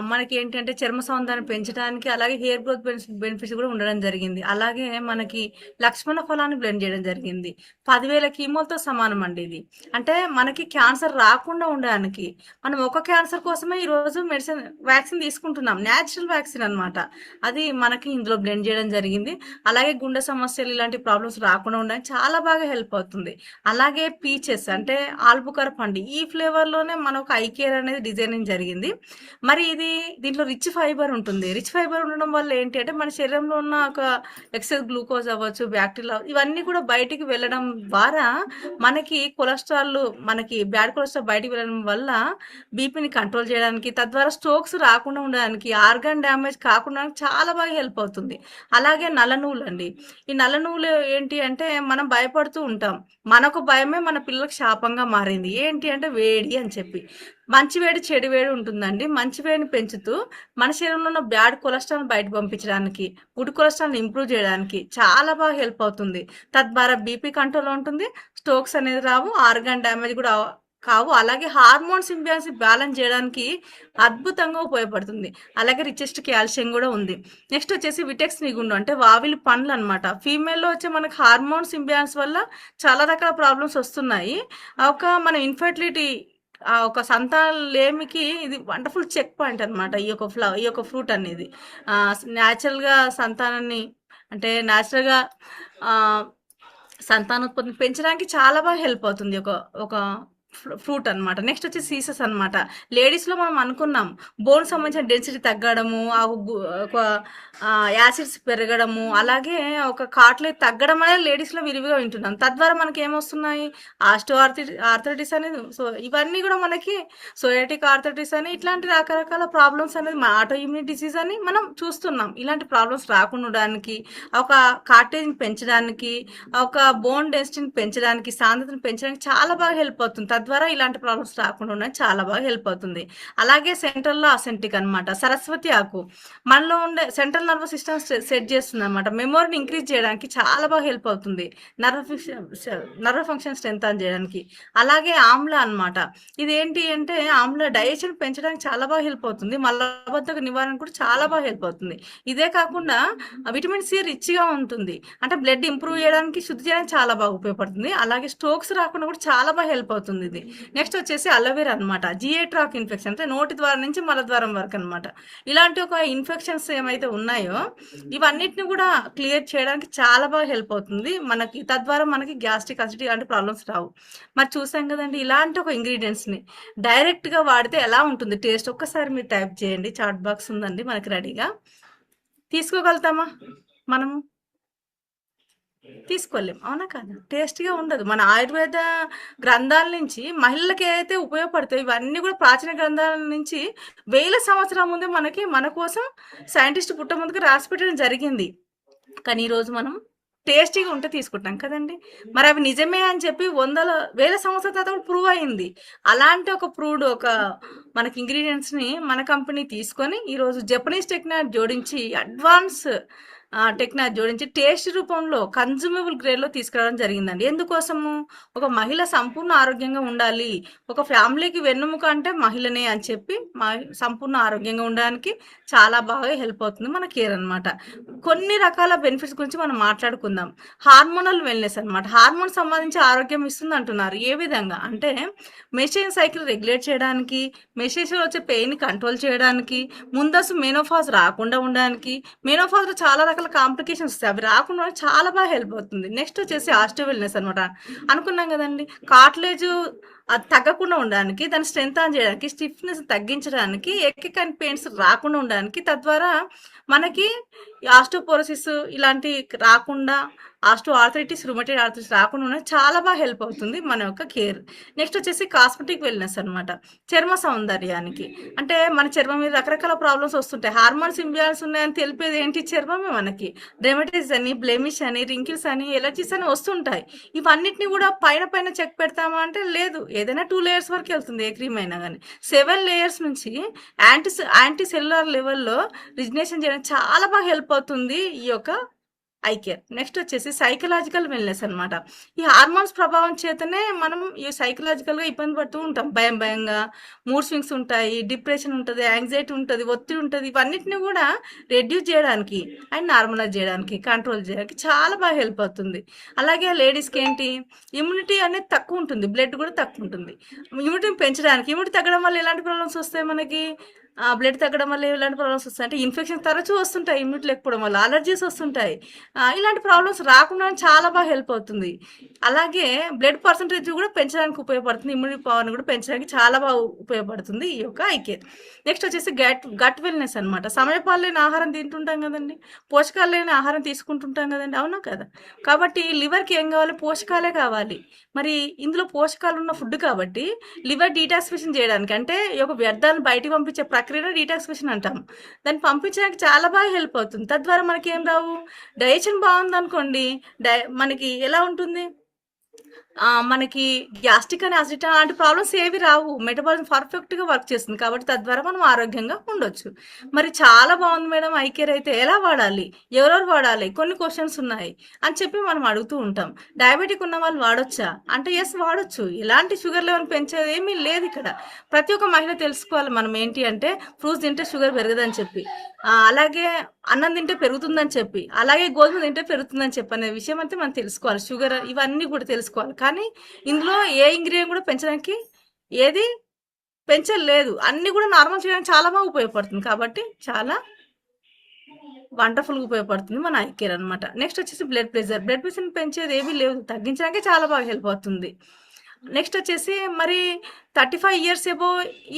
మనకి ఏంటంటే చర్మ సౌందర్యాన్ని పెంచడానికి, అలాగే హెయిర్ గ్రోత్ బెనిఫిట్స్ కూడా ఉండడం జరిగింది. అలాగే మనకి లక్ష్మణ ఫలాన్ని బ్లెండ్ చేయడం జరిగింది. 10,000 కీమోలతో సమానం అండి ఇది. అంటే మనకి క్యాన్సర్ రాకుండా ఉండడానికి మనం ఒక క్యాన్సర్ కోసమే ఈరోజు వ్యాక్సిన్ తీసుకుంటున్నాం. న్యాచురల్ వ్యాక్సిన్ అనమాట. అది మనకి ఇందులో బ్లెండ్ చేయడం జరిగింది. అలాగే గుండె సమస్యలు ఇలాంటి ప్రాబ్లమ్స్ రాకుండా ఉండడానికి చాలా బాగా హెల్ప్ అవుతుంది. అలాగే పీచెస్ అంటే ఆల్బుకర్ పండు, ఈ ఫ్లేవర్లోనే మనకు ఐ కేర్ అనేది డిజైనింగ్ జరిగింది. మరి దీంట్లో రిచ్ ఫైబర్ ఉంటుంది. రిచ్ ఫైబర్ ఉండడం వల్ల ఏంటి అంటే మన శరీరంలో ఉన్న ఒక ఎక్సెస్ గ్లూకోజ్ అవ్వచ్చు, బ్యాక్టీరియా ఇవన్నీ కూడా బయటికి వెళ్ళడం ద్వారా మనకి మనకి బ్యాడ్ కొలెస్ట్రాల్ బయటికి వెళ్ళడం వల్ల బీపీని కంట్రోల్ చేయడానికి, తద్వారా స్ట్రోక్స్ రాకుండా ఉండడానికి, ఆర్గాన్ డ్యామేజ్ కాకుండా చాలా బాగా హెల్ప్ అవుతుంది. అలాగే నల్ల నువ్వులు అండి. ఈ నల్ల నువ్వులు ఏంటి అంటే మనం భయపడుతూ ఉంటాం. మనకు భయమే మన పిల్లలకు శాపంగా మారింది. ఏంటి అంటే వేడి అని చెప్పి. మంచి వేడి చెడు వేడి ఉంటుందండి. మంచి వేడిని పెంచుతూ మన శరీరంలో ఉన్న బ్యాడ్ కొలెస్ట్రాల్ బయట పంపించడానికి, గుడ్ కొలెస్ట్రాల్ ఇంప్రూవ్ చేయడానికి చాలా బాగా హెల్ప్ అవుతుంది. తద్వారా బీపీ కంట్రోల్ ఉంటుంది, స్ట్రోక్స్ అనేది రావు, ఆర్గాన్ డ్యామేజ్ కూడా కావు. అలాగే హార్మోన్స్ ఇంబ్యాలెన్స్ బ్యాలెన్స్ చేయడానికి అద్భుతంగా ఉపయోగపడుతుంది. అలాగే రిచెస్ట్ కాల్షియం కూడా ఉంది. నెక్స్ట్ వచ్చేసి విటెక్స్ నిగుండు అంటే వావిలి పండ్లు అనమాట. ఫీమేల్లో వచ్చే మనకి హార్మోన్స్ ఇంబ్యాలెన్స్ వల్ల చాలా రకాల ప్రాబ్లమ్స్ వస్తున్నాయి. మన ఇన్ఫర్టిలిటీ ఒక సంతానలేమికి ఇది వండర్ఫుల్ చెక్ పాయింట్ అనమాట. ఈ యొక్క ఫ్రూట్ అనేది న్యాచురల్గా సంతానాన్ని అంటే న్యాచురల్గా సంతానోత్పత్తిని పెంచడానికి చాలా బాగా హెల్ప్ అవుతుంది ఒక ఫ్రూట్ అనమాట. నెక్స్ట్ వచ్చి సీసస్ అనమాట. లేడీస్లో మనం అనుకున్నాం బోన్ సంబంధించిన డెన్సిటీ తగ్గడము, ఒక యాసిడ్స్ పెరగడము, అలాగే ఒక కాట్లేజ్ తగ్గడం అనేది లేడీస్లో విరివిగా వింటున్నాం. తద్వారా మనకి ఏమొస్తున్నాయి ఆర్థరైటిస్ అనేది. సో ఇవన్నీ కూడా మనకి సోయాటిక్ ఆర్థరైటిస్ అని ఇట్లాంటి రకరకాల ప్రాబ్లమ్స్ అనేది ఆటో ఇమ్యూన్ డిసీజ్ అని మనం చూస్తున్నాం. ఇలాంటి ప్రాబ్లమ్స్ రాకుండా ఉండడానికి, ఒక కార్టేజ్ని పెంచడానికి, ఒక బోన్ డెన్సిటీని పెంచడానికి, సాంద్రతను పెంచడానికి చాలా బాగా హెల్ప్ అవుతుంది. తద్వారా ఇలాంటి ప్రాబ్లమ్స్ రాకుండా ఉండడానికి చాలా బాగా హెల్ప్ అవుతుంది. అలాగే సెంట్రల్లో అసెంటిక్ అనమాట. సరస్వతి ఆకు మనలో ఉండే సెంట్రల్ నర్వస్ సిస్టమ్ సెట్ చేస్తుంది అనమాట. మెమొరీని ఇంక్రీజ్ చేయడానికి చాలా బాగా హెల్ప్ అవుతుంది. నర్వ్ ఫంక్షన్ స్ట్రెంత్ చేయడానికి. అలాగే ఆమ్లా అనమాట. ఇదేంటి అంటే ఆమ్లా డైజెషన్ పెంచడానికి చాలా బాగా హెల్ప్ అవుతుంది. మలబద్ధక నివారణ కూడా చాలా బాగా హెల్ప్ అవుతుంది. ఇదే కాకుండా విటమిన్ సి రిచ్గా ఉంటుంది. అంటే బ్లడ్ ఇంప్రూవ్ చేయడానికి, శుద్ధి చేయడానికి చాలా బాగా ఉపయోగపడుతుంది. అలాగే స్ట్రోక్స్ రాకుండా కూడా చాలా బాగా హెల్ప్ అవుతుంది ఇది. నెక్స్ట్ వచ్చేసి అలోవెరా అనమాట. జిఐ ట్రాక్ ఇన్ఫెక్షన్ అంటే నోటి ద్వారం నుంచి మలద్వారం వరకు అనమాట. ఇలాంటి ఒక ఇన్ఫెక్షన్స్ ఏమైతే ఉన్నాయో ఇవన్నిటిని కూడా క్లియర్ చేయడానికి చాలా బాగా హెల్ప్ అవుతుంది మనకి. తద్వారా మనకి గ్యాస్ట్రిక్ అసిడిటీ లాంటి ప్రాబ్లమ్స్ రావు. మరి చూసాం కదండి, ఇలాంటి ఒక ఇంగ్రీడియంట్స్ని డైరెక్ట్గా వాడితే ఎలా ఉంటుంది టేస్ట్, ఒక్కసారి మీరు టైప్ చేయండి. చాట్ బాక్స్ ఉందండి మనకి రెడీగా. తీసుకోగలుగుతామా మనము? తీసుకోలేం, అవునా కాదా? టేస్ట్గా ఉండదు. మన ఆయుర్వేద గ్రంథాల నుంచి మహిళలకి ఏదైతే ఉపయోగపడతాయో ఇవన్నీ కూడా ప్రాచీన గ్రంథాల నుంచి 1000 సంవత్సరాల ముందే మన కోసం సైంటిస్ట్ పుట్ట ముందుకు రాసి పెట్టడం జరిగింది. కానీ ఈరోజు మనం టేస్టీగా ఉంటే తీసుకుంటాం కదండి. మరి అవి నిజమే అని చెప్పి 1000 సంవత్సరాల తర్వాత కూడా ప్రూవ్ అయింది. అలాంటి ఒక ప్రూవ్డ్ మనకి ఇంగ్రీడియంట్స్ని మన కంపెనీ తీసుకొని ఈరోజు జపనీస్ టెక్నాలజీ జోడించి అడ్వాన్స్ టెక్నాలజీ జోడించి టేస్ట్ రూపంలో కన్జ్యూమబుల్ గ్రేడ్లో తీసుకురావడం జరిగిందండి. ఎందుకోసము? ఒక మహిళ సంపూర్ణ ఆరోగ్యంగా ఉండాలి, ఒక ఫ్యామిలీకి వెన్నుముక అంటే మహిళనే అని చెప్పి సంపూర్ణ ఆరోగ్యంగా ఉండడానికి చాలా బాగా హెల్ప్ అవుతుంది మన కేర్ అనమాట. కొన్ని రకాల బెనిఫిట్స్ గురించి మనం మాట్లాడుకుందాం. హార్మోనల్ వెల్నెస్ అనమాట. హార్మోన్ సంబంధించి ఆరోగ్యం ఇస్తుంది అంటున్నారు. ఏ విధంగా అంటే మెన్స్ట్రుయేషన్ సైకిల్ రెగ్యులేట్ చేయడానికి, మెన్స్ట్రుయేషన్లో వచ్చే పెయిన్ కంట్రోల్ చేయడానికి, ముందస్తు మెనోఫాజ్ రాకుండా ఉండడానికి, మెనోఫాజ్లో చాలా రకాల కాంప్లికేషన్స్ వస్తాయి, అవి రాకుండా చాలా బాగా హెల్ప్ అవుతుంది. నెక్స్ట్ వచ్చేసి ఆస్టియో వెల్నెస్ అనమాట. అనుకున్నాం కదండి, కార్టిలేజ్ అది తగ్గకుండా ఉండడానికి, దాన్ని స్ట్రెంత్ చేయడానికి, స్టిఫ్నెస్ తగ్గించడానికి, ఎక్కికని పెయిన్స్ రాకుండా ఉండడానికి, తద్వారా మనకి ఆస్టియోపోరోసిస్ ఇలాంటి రాకుండా, ఆస్టో ఆర్థరైటిస్, రుమటైడ్ ఆర్థరైటిస్ రాకుండా చాలా బాగా హెల్ప్ అవుతుంది మన యొక్క కేర్. నెక్స్ట్ వచ్చేసి కాస్మెటిక్ వెల్నెస్ అనమాట. చర్మ సౌందర్యానికి అంటే మన చర్మం మీద రకరకాల ప్రాబ్లమ్స్ వస్తుంటాయి. హార్మోన్స్ ఇంబ్యాలెన్స్ ఉన్నాయని తెలిపేది ఏంటి? చర్మమే మనకి. డెర్మటైటిస్ అని, బ్లెమిష్ అని, రింకిల్స్ అని, ఎలర్జీస్ అని వస్తుంటాయి. ఇవన్నిటిని కూడా పైన చెక్ పెడతామా అంటే లేదు. ఏదైనా 2 లేయర్స్ వరకు వెళ్తుంది ఏ క్రీమ్ అయినా కానీ. 7 లేయర్స్ నుంచి యాంటీ సెల్యులర్ లెవెల్లో రిజినేషన్ చేయడానికి చాలా బాగా హెల్ప్ అవుతుంది ఈ యొక్క ఐ కేర్. నెక్స్ట్ వచ్చేసి సైకలాజికల్ వెల్నెస్ అనమాట. ఈ హార్మోన్స్ ప్రభావం చేతనే మనం ఈ సైకలాజికల్గా ఇబ్బంది పడుతూ ఉంటాం. భయంగా, మూడ్ స్వింగ్స్ ఉంటాయి, డిప్రెషన్ ఉంటుంది, యాంగ్జైటీ ఉంటుంది, ఒత్తిడి ఉంటుంది. ఇవన్నిటిని కూడా రెడ్యూస్ చేయడానికి అండ్ నార్మలైజ్ చేయడానికి, కంట్రోల్ చేయడానికి చాలా బాగా హెల్ప్ అవుతుంది. అలాగే లేడీస్కి ఏంటి, ఇమ్యూనిటీ అనేది తక్కువ ఉంటుంది, బ్లడ్ కూడా తక్కువ ఉంటుంది. ఇమ్యూనిటీని పెంచడానికి, ఇమ్యూనిటీ తగ్గడం వల్ల ఎలాంటి ప్రాబ్లమ్స్ వస్తాయి మనకి? బ్లడ్ తగ్గడం వల్ల ఎలాంటి ప్రాబ్లమ్స్ వస్తాయి అంటే ఇన్ఫెక్షన్స్ తరచూ వస్తుంటాయి, ఇమ్యూనిటీ లేకపోవడం వల్ల అలర్జీస్ వస్తుంటాయి, ఇలాంటి ప్రాబ్లమ్స్ రాకుండా చాలా బాగా హెల్ప్ అవుతుంది. అలాగే బ్లడ్ పర్సంటేజ్ కూడా పెంచడానికి ఉపయోగపడుతుంది. ఇమ్యూనిటీ పవర్ని కూడా పెంచడానికి చాలా బాగా ఉపయోగపడుతుంది ఈ యొక్క ఐ కేర్. నెక్స్ట్ వచ్చేసి గట్ వెల్నెస్ అనమాట. సమయపాలు లేని ఆహారం తింటుంటాం కదండి, పోషకాలు లేని ఆహారం తీసుకుంటుంటాం కదండి, అవునా కదా? కాబట్టి లివర్కి ఏం కావాలి? పోషకాలే కావాలి. మరి ఇందులో పోషకాలు ఉన్న ఫుడ్ కాబట్టి లివర్ డీటాక్సిఫికేషన్ చేయడానికి, అంటే ఈ యొక్క వ్యర్థాలను బయటికి పంపించే ప్రక్రియను డీటాక్సిఫికేషన్ అంటాం. దాన్ని పంపించడానికి చాలా బాగా హెల్ప్ అవుతుంది. తద్వారా మనకి ఏం రావు? డైజెషన్ బాగుంది అనుకోండి, మనకి ఎలా ఉంటుంది? మనకి గ్యాస్ట్రిక్ అని అసిడిటీ అలాంటి ప్రాబ్లమ్స్ ఏవి రావు. మెటబాలిజం పర్ఫెక్ట్గా వర్క్ చేస్తుంది కాబట్టి తద్వారా మనం ఆరోగ్యంగా ఉండొచ్చు. మరి చాలా బాగుంది మేడం ఐ కేర్ అయితే ఎలా వాడాలి, ఎవరెవరు వాడాలి, కొన్ని క్వశ్చన్స్ ఉన్నాయి అని చెప్పి మనం అడుగుతూ ఉంటాం. డయాబెటిక్ ఉన్న వాళ్ళు వాడొచ్చా అంటే ఎస్ వాడొచ్చు. ఇలాంటి షుగర్ లెవెల్ పెంచేది ఏమీ లేదు ఇక్కడ. ప్రతి ఒక్క మహిళ తెలుసుకోవాలి మనం ఏంటి అంటే ఫ్రూట్స్ తింటే షుగర్ పెరగదని చెప్పి, అలాగే అన్నం తింటే పెరుగుతుందని చెప్పి, అలాగే గోధుమ తింటే పెరుగుతుందని చెప్పి అనే విషయం అయితే మనం తెలుసుకోవాలి. షుగర్ ఇవన్నీ కూడా తెలుసుకోవాలి. కానీ ఇందులో ఏ ఇంగ్రీడియంట్ కూడా పెంచడానికి ఏది పెంచలేదు, అన్ని కూడా నార్మల్ చేయడానికి చాలా బాగా ఉపయోగపడుతుంది. కాబట్టి చాలా వండర్ఫుల్గా ఉపయోగపడుతుంది మన ఐ కేర్ అనమాట. నెక్స్ట్ వచ్చేసి బ్లడ్ ప్రెషర్ని పెంచేది ఏమీ లేదు, తగ్గించడానికి చాలా బాగా హెల్ప్ అవుతుంది. నెక్స్ట్ వచ్చేసి మరి 35 years ఎబో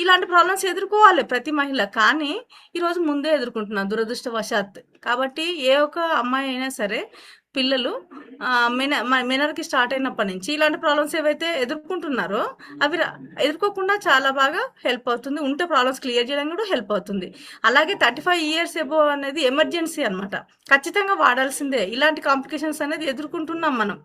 ఇలాంటి ప్రాబ్లమ్స్ ఎదుర్కోవాలి ప్రతి మహిళ, కానీ ఈరోజు ముందే ఎదుర్కొంటున్నాం దురదృష్టవశాత్. కాబట్టి ఏ ఒక్క అమ్మాయి అయినా సరే పిల్లలు మెనర్కి స్టార్ట్ అయినప్పటి నుంచి ఇలాంటి ప్రాబ్లమ్స్ ఏవైతే ఎదుర్కొంటున్నారో అవి ఎదుర్కోకుండా చాలా బాగా హెల్ప్ అవుతుంది. ఉంటే ప్రాబ్లమ్స్ క్లియర్ చేయడానికి కూడా హెల్ప్ అవుతుంది. అలాగే 35 years ఎబో అనేది ఎమర్జెన్సీ అనమాట, ఖచ్చితంగా వాడాల్సిందే. ఇలాంటి కాంప్లికేషన్స్ అనేది ఎదుర్కొంటున్నాం మనం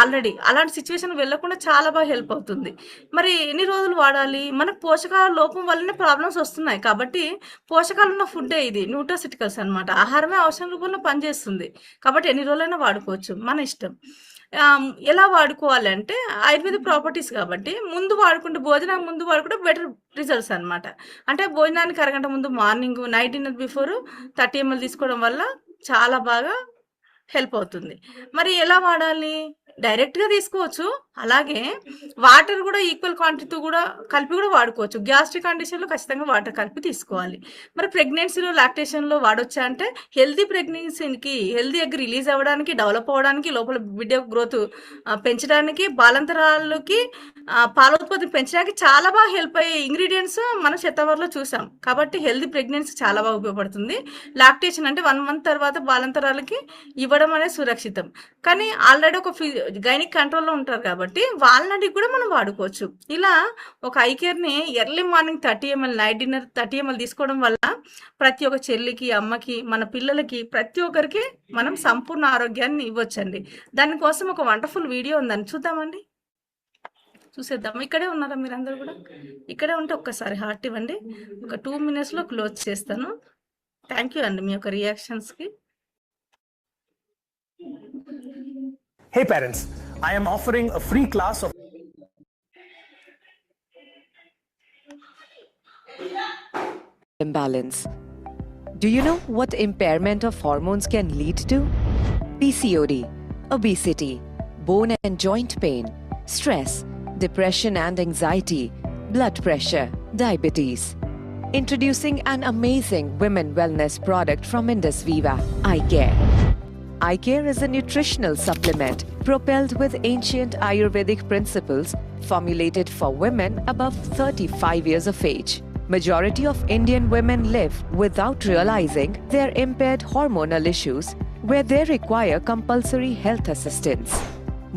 ఆల్రెడీ. అలాంటి సిచ్యువేషన్ వెళ్ళకుండా చాలా బాగా హెల్ప్ అవుతుంది. మరి ఎన్ని రోజులు వాడాలి? మనకు పోషకాల లోపం వల్లనే ప్రాబ్లమ్స్ వస్తున్నాయి కాబట్టి పోషకాలు ఉన్న ఫుడ్డే ఇది, న్యూట్రాసిటికల్స్ అనమాట. ఆహారమే ఔషధం రూపంలో పనిచేస్తుంది కాబట్టి ఎన్ని రోజులైనా వాడుకోవచ్చు, మన ఇష్టం. ఎలా వాడుకోవాలి అంటే ఆయుర్వేదిక్ ప్రాపర్టీస్ కాబట్టి ముందు వాడుకుంటే, భోజనానికి ముందు వాడుకుంటే బెటర్ రిజల్ట్స్ అనమాట. అంటే భోజనానికి అరగంట ముందు, morning, night dinner before 30 ml తీసుకోవడం వల్ల చాలా బాగా హెల్ప్ అవుతుంది. మరి ఎలా వాడాలి? డైరెక్ట్గా తీసుకోవచ్చు, అలాగే వాటర్ కూడా ఈక్వల్ క్వాంటిటీ కూడా కలిపి కూడా వాడుకోవచ్చు. గ్యాస్ట్రిక్ కండిషన్లో ఖచ్చితంగా వాటర్ కలిపి తీసుకోవాలి. మరి ప్రెగ్నెన్సీలో, లాక్టేషన్లో వాడొచ్చా అంటే హెల్దీ ప్రెగ్నెన్సీకి, హెల్దీ ఎగ్ రిలీజ్ అవ్వడానికి, డెవలప్ అవ్వడానికి, లోపల బిడ్డ గ్రోత్ పెంచడానికి, బాలంతరాలకి పాలోత్పత్తి పెంచడానికి చాలా బాగా హెల్ప్ అయ్యే ఇంగ్రీడియంట్స్ మనం శతావరిలో చూసాం. కాబట్టి హెల్దీ ప్రెగ్నెన్సీ చాలా బాగా ఉపయోగపడుతుంది. లాక్టేషన్ అంటే 1 month తర్వాత బాలంతరాలకి ఇవ్వడం అనేది సురక్షితం. కానీ ఆల్రెడీ ఒక గైనిక్ కంట్రోల్లో ఉంటారు కాబట్టి వాళ్ళని కూడా మనం వాడుకోవచ్చు. ఇలా ఒక ఐ కేర్ని early morning 30 ml, night dinner 30 ml తీసుకోవడం వల్ల ప్రతి ఒక్క చెల్లికి, అమ్మకి, మన పిల్లలకి, ప్రతి ఒక్కరికి మనం సంపూర్ణ ఆరోగ్యాన్ని ఇవ్వచ్చండి. దానికోసం ఒక వండర్ఫుల్ వీడియో ఉందని చూద్దామండి, చూసేద్దాం. ఇక్కడే ఉన్నారా మీరందరూ కూడా? ఇక్కడే ఉంటే ఒక్కసారి హార్ట్ ఇవ్వండి. ఒక 2 minutesలో క్లోజ్ చేస్తాను. థ్యాంక్ యూ అండి మీ యొక్క రియాక్షన్స్కి. Hey parents, I am offering a free class of imbalance. Do you know what impairment of hormones can lead to? PCOD, obesity, bone and joint pain, stress, depression and anxiety, blood pressure, diabetes. Introducing an amazing women wellness product from Indus Viva, Eye Care. Eye Care is a nutritional supplement propelled with ancient Ayurvedic principles formulated for women above 35 years of age. Majority of Indian women live without realizing their impaired hormonal issues where they require compulsory health assistance.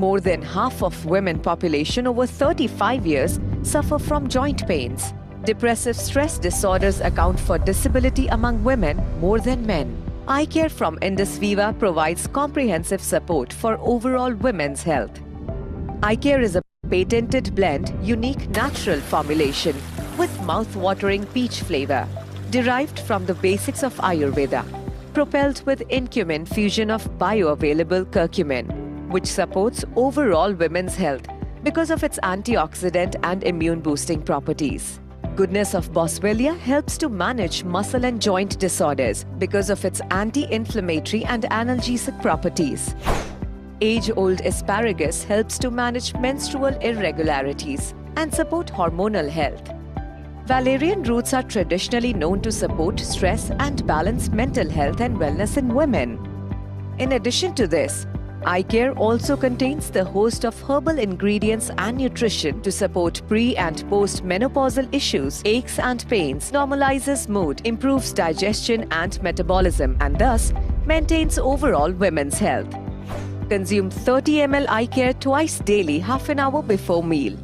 More than half of women population over 35 years suffer from joint pains. Depressive stress disorders account for disability among women more than men. Eye Care from Indus Viva provides comprehensive support for overall women's health. Eye Care is a patented blend, unique natural formulation with mouth-watering peach flavor, derived from the basics of Ayurveda, propelled with Incumin fusion of bioavailable curcumin, which supports overall women's health because of its antioxidant and immune-boosting properties. Goodness of Boswellia helps to manage muscle and joint disorders because of its anti-inflammatory and analgesic properties. Age-old asparagus helps to manage menstrual irregularities and support hormonal health. Valerian roots are traditionally known to support stress and balance mental health and wellness in women. In addition to this, eye care also contains the host of herbal ingredients and nutrition to support pre- and post-menopausal issues, aches and pains, normalizes mood, improves digestion and metabolism, and thus maintains overall women's health. Consume 30 ml eye care twice daily, half an hour before meal.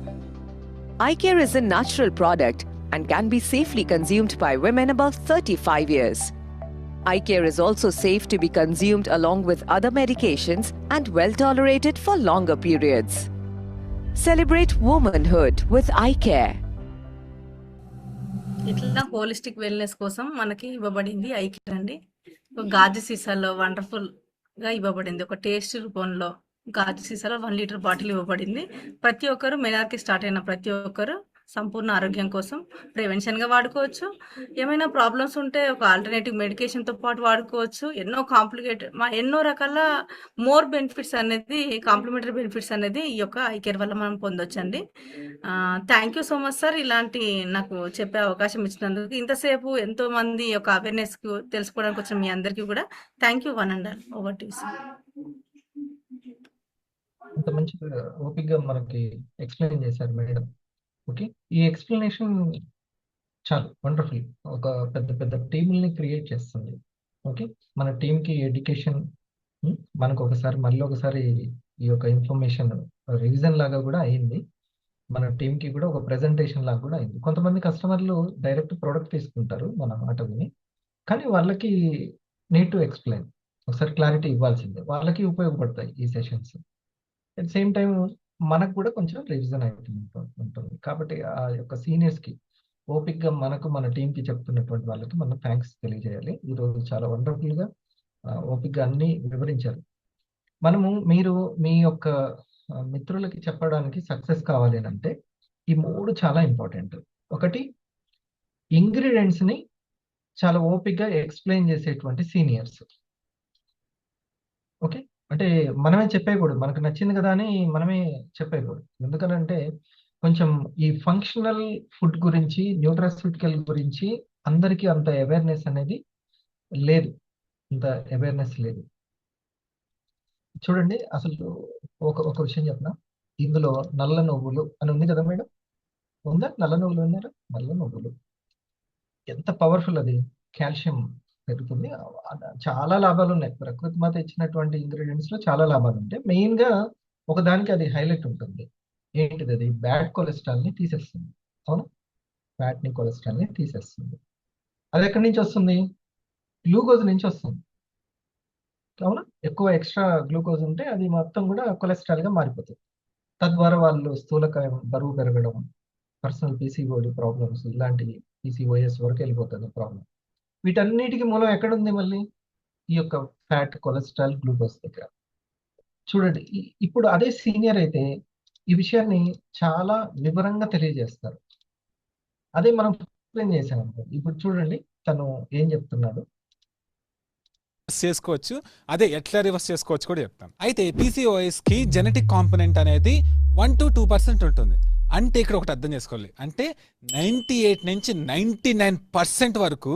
Eye care is a natural product and can be safely consumed by women above 35 years. Eye care is also safe to be consumed along with other medications and well tolerated for longer periods. Celebrate womanhood with eye care. ఇట్లా holistic wellness కోసం మనకి ఇవ్వబడింది I care అండి. ఒక గాజు సీసాలో wonderful గా ఇవ్వబడింది. ఒక టేస్ట్ రూపంలో గాజు సీసాలో 1 లీటర్ బాటిల్ ఇవ్వబడింది. ప్రతి ఒక్కరు మెనార్కి స్టార్ట్ అయిన ప్రతి ఒక్కరు సంపూర్ణ ఆరోగ్యం కోసం ప్రివెన్షన్ గా వాడుకోవచ్చు. ఏమైనా ప్రాబ్లమ్స్ ఉంటే ఒక ఆల్టర్నేటివ్ మెడికేషన్ తో పాటు వాడుకోవచ్చు. ఎన్నో రకాల మోర్ బెనిఫిట్స్ అనేది, కాంప్లిమెంటరీ బెనిఫిట్స్ అనేది ఈ యొక్క ఐ కేర్ వల్ల మనం పొందొచ్చండి. Thank you so much sir, ఇలాంటి నాకు చెప్పే అవకాశం ఇచ్చినందుకు. ఇంతసేపు ఎంతో మంది యొక్క అవేర్నెస్ కు తెలుసుకోవడానికి వచ్చిన మీ అందరికీ కూడా thank you. 1 and all. Over to you sir. అంత మంచిగా ఓపికగా మనకి ఎక్స్ప్లెయిన్ చేశారు మేడం. ఓకే, ఈ ఎక్స్ప్లెనేషన్ చాలా వండర్ఫుల్. ఒక పెద్ద పెద్ద టీముల్ని క్రియేట్ చేస్తుంది. ఓకే, మన టీంకి ఎడ్యుకేషన్, మనకు మళ్ళీ ఒకసారి ఈ యొక్క ఇన్ఫర్మేషన్ రివిజన్ లాగా కూడా అయింది. మన టీంకి కూడా ఒక ప్రెజెంటేషన్ లాగా కూడా అయింది. కొంతమంది కస్టమర్లు డైరెక్ట్ ప్రోడక్ట్ తీసుకుంటారు మన మాట విని, కానీ వాళ్ళకి నీడ్ టు ఎక్స్ప్లెయిన్, ఒకసారి క్లారిటీ ఇవ్వాల్సిందే. వాళ్ళకి ఉపయోగపడతాయి ఈ సెషన్స్. అట్ సేమ్ టైం మనకు కూడా కొంచెం రివిజన్ ఉంటుంది. కాబట్టి ఆ యొక్క సీనియర్స్కి ఓపిక్గా మన టీంకి చెప్తున్నటువంటి వాళ్ళకి మనం థ్యాంక్స్ తెలియజేయాలి. ఈరోజు చాలా వండర్ఫుల్గా ఓపిక్గా అన్ని వివరించారు. మీరు మీ యొక్క మిత్రులకి చెప్పడానికి సక్సెస్ కావాలి అని అంటే ఈ 3 చాలా ఇంపార్టెంట్. ఒకటి, ఇంగ్రీడియంట్స్ని చాలా ఓపిక్గా ఎక్స్ప్లెయిన్ చేసేటువంటి సీనియర్స్. ఓకే, అంటే మనమే చెప్పేయకూడదు, మనకు నచ్చింది కదా అని మనమే చెప్పేయకూడదు. ఎందుకనంటే కొంచెం ఈ ఫంక్షనల్ ఫుడ్ గురించి, న్యూట్రాస్యూటికల్ గురించి అందరికీ అంత అవేర్నెస్ అనేది లేదు. చూడండి, అసలు ఒక విషయం చెప్పనా, ఇందులో నల్ల నువ్వులు అని ఉంది కదా మేడం, ఉందా? నల్ల నువ్వులు ఉన్నారా? నల్ల నువ్వులు ఎంత పవర్ఫుల్, అది కాల్షియం పెరుగుతుంది. చాలా లాభాలు ఉన్నాయి. ప్రకృతి మాత ఇచ్చినటువంటి ఇంగ్రీడియంట్స్ లో చాలా లాభాలు ఉంటాయి. మెయిన్ గా ఒకదానికి అది హైలైట్ ఉంటుంది. ఏంటిది? అది బ్యాడ్ కొలెస్ట్రాల్ ని తీసేస్తుంది. అవును, ఫ్యాట్ ని, కొలెస్ట్రాల్ ని తీసేస్తుంది. అది ఎక్కడి నుంచి వస్తుంది? గ్లూకోజ్ నుంచి వస్తుంది. అవునా, ఎక్కువ ఎక్స్ట్రా గ్లూకోజ్ ఉంటే అది మొత్తం కూడా కొలెస్ట్రాల్ గా మారిపోతుంది. తద్వారా వాళ్ళు స్థూలకాయం, బరువు పెరగడం, పర్సనల్ పీసీఓడి ప్రాబ్లమ్స్, ఇలాంటి పీసీఓఎస్ వరకు వెళ్ళిపోతుంది ప్రాబ్లం. వీటన్నిటికీ మూలం ఎక్కడుంది? మళ్ళీ ఈ యొక్క ఫ్యాట్, కొలెస్ట్రాల్, గ్లూకోజ్ దగ్గర. చూడండి, ఇప్పుడు అదే సీనియర్ అయితే ఈ విషయాన్ని చాలా వివరంగా తెలియజేస్తారు. అదే మనం ఎక్స్ప్లెయిన్ చేశాను. ఇప్పుడు చూడండి తను ఏం చెప్తున్నాడు. చేసుకోవచ్చు, అదే ఎట్లా రివర్స్ చేసుకోవచ్చు కూడా చెప్తాను. అయితే PCOS కి జెనెటిక్ కాంపోనెంట్ అనేది 1 to 2% ఉంటుంది. అంటే ఇక్కడ ఒకటి అర్థం చేసుకోవాలి, అంటే 98 నుంచి 99% వరకు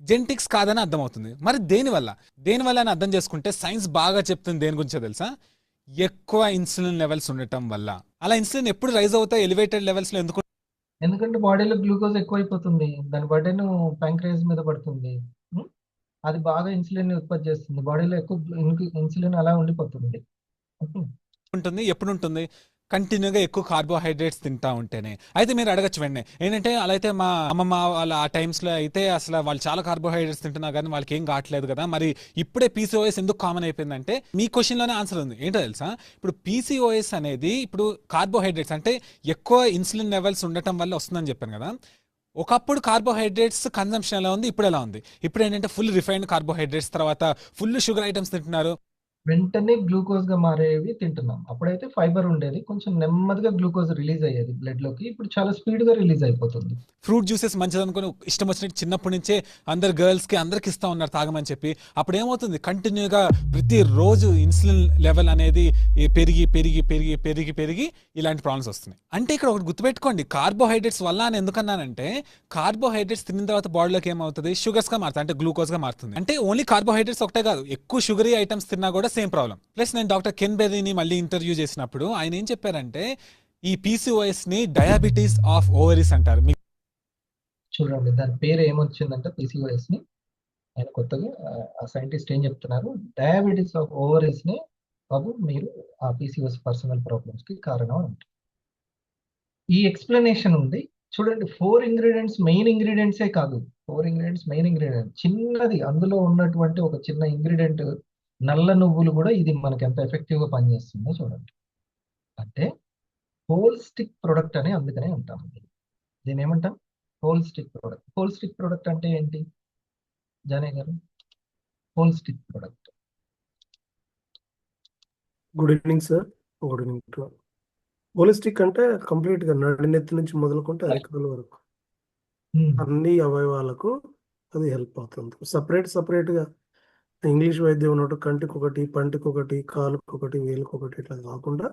జెనెటిక్స్ కాదని అర్థమవుతుంది. మరి దేనివల్ల అని అర్థం చేసుకుంటే సైన్స్ బాగా చెప్తుంది. దేని గురించో తెలుసా? ఎక్కువ ఇన్సులిన్ లెవెల్స్ ఉండటం వల్ల. అలా ఇన్సులిన్ ఎప్పుడు రైజ్ అవుతాయి ఎలివేటెడ్ లెవెల్స్ లో? ఎందుకంటే బాడీలో గ్లూకోజ్ ఎక్కువైపోతుంది, దాని బర్డెన్ ప్యాంక్రియాస్ మీద పడుతుంది. అది బాగా ఇన్సులిన్ ఉత్పత్తి చేస్తుంది, బాడీలో ఎక్కువ ఇన్సులిన్ అలా ఉండిపోతుంది. ఉంటుంది. ఎప్పుడు ఉంటుంది? కంటిన్యూగా ఎక్కువ కార్బోహైడ్రేట్స్ తింటా ఉంటేనే. అయితే మీరు అడగచ్చు వెంటనే, ఏంటంటే అలా అయితే మా అమ్మమ్మ వాళ్ళ ఆ టైమ్స్లో అయితే అసలు వాళ్ళు చాలా కార్బోహైడ్రేట్స్ తింటున్నారు కానీ వాళ్ళకి ఏం కావట్లేదు కదా, మరి ఇప్పుడే PCOS ఎందుకు కామన్ అయిపోయిందంటే మీ క్వశ్చన్లోనే ఆన్సర్ ఉంది. ఏంటో తెలుసా? ఇప్పుడు PCOS అనేది ఇప్పుడు కార్బోహైడ్రేట్స్ అంటే ఎక్కువ ఇన్సులిన్ లెవెల్స్ ఉండటం వల్ల వస్తుందని చెప్పాను కదా. ఒకప్పుడు కార్బోహైడ్రేట్స్ కన్సంప్షన్ ఎలా ఉంది, ఇప్పుడు ఎలా ఉంది? ఇప్పుడు ఏంటంటే ఫుల్ రిఫైన్డ్ కార్బోహైడ్రేట్స్, తర్వాత ఫుల్ షుగర్ ఐటమ్స్ తింటున్నారు. వెంటనే గ్లూకోజ్ గా మారేవి తింటున్నాం. అప్పుడైతే ఫైబర్ ఉండేది, కొంచెం నెమ్మదిగా గ్లూకోజ్ రిలీజ్ అయ్యేది బ్లడ్ లోకి. ఇప్పుడు చాలా స్పీడ్ గా రిలీజ్ అయిపోతుంది. ఫ్రూట్ జ్యూసెస్ మంచిది అనుకుని ఇష్టం వచ్చినట్టు చిన్నప్పటి నుంచే అందరు గర్ల్స్కి అందరికి ఇస్తా ఉన్నారు తాగమని చెప్పి. అప్పుడు ఏమవుతుంది, కంటిన్యూగా ప్రతిరోజు ఇన్సులిన్ లెవెల్ అనేది పెరిగి పెరిగి పెరిగి పెరిగి పెరిగి ఇలాంటి ప్రాబ్లమ్స్ వస్తున్నాయి. అంటే ఇక్కడ ఒకటి గుర్తుపెట్టుకోండి, కార్బోహైడ్రేట్స్ వల్ల అని ఎందుకన్నానంటే, కార్బోహైడ్రేట్స్ తిన్న తర్వాత బాడీలోకి ఏమవుతుంది, షుగర్స్ గా మారుతుంది, అంటే గ్లూకోజ్ గా మారుతుంది. అంటే ఓన్లీ కార్బోహైడ్రేట్స్ ఒకటే కాదు, ఎక్కువ షుగరీ ఐటమ్స్ తిన్నా కూడా సేమ్ ప్రాబ్లం. ప్లస్ నేను డాక్టర్ కెన్ బెర్రీని మళ్ళీ ఇంటర్వ్యూ చేసినప్పుడు ఆయన ఏం చెప్పారంటే, ఈ PCOS ని డయాబెటీస్ ఆఫ్ ఓవరీస్ అంటారు. చూడండి దాని పేరు ఏమొచ్చిందంటే PCOS ని. ఆయన కొత్తగా ఆ సైంటిస్ట్ ఏం చెప్తున్నారు, డయాబెటీస్ ఆఫ్ ఓవరీస్ ని బాబు మీరు ఆ PCOS పర్సనల్ ప్రాబ్లమ్స్ కి కారణం అంటారు. ఈ ఎక్స్ప్లెనేషన్ ఉంది చూడండి. 4 ఇంగ్రీడియంట్స్ మెయిన్ ఇంగ్రీడియంట్సే కాదు, 4 ఇంగ్రీడియంట్స్ మెయిన్ ఇంగ్రీడియంట్ చిన్నది, అందులో ఉన్నటువంటి ఒక చిన్న ఇంగ్రీడియంట్ నల్ల నువ్వులు కూడా ఇది మనకి ఎంత ఎఫెక్టివ్ గా పనిచేస్తుందో చూడండి. అంటే హోల్ స్టిక్ ప్రొడక్ట్ అని అందుకనే అంటాం. దీని ఏమంటాం, whole stick product. Whole stick product అంటే ఏంటి జానే గారు? Whole stick product. Good evening sir. Good evening. Holistic అంటే కంప్లీట్ గా నడినెత్తి నుంచి మొదలుకుంటే అరికాల వరకు అన్ని అవయవాలకు అది హెల్ప్ అవుతుంది. సపరేట్ గా ఇంగ్లీష్ వైద్యం ఉన్నట్టు కంటికి ఒకటి, పంటికి ఒకటి, కాలుకి ఒకటి, వేలుకి ఒకటి ఇట్లా కాకుండా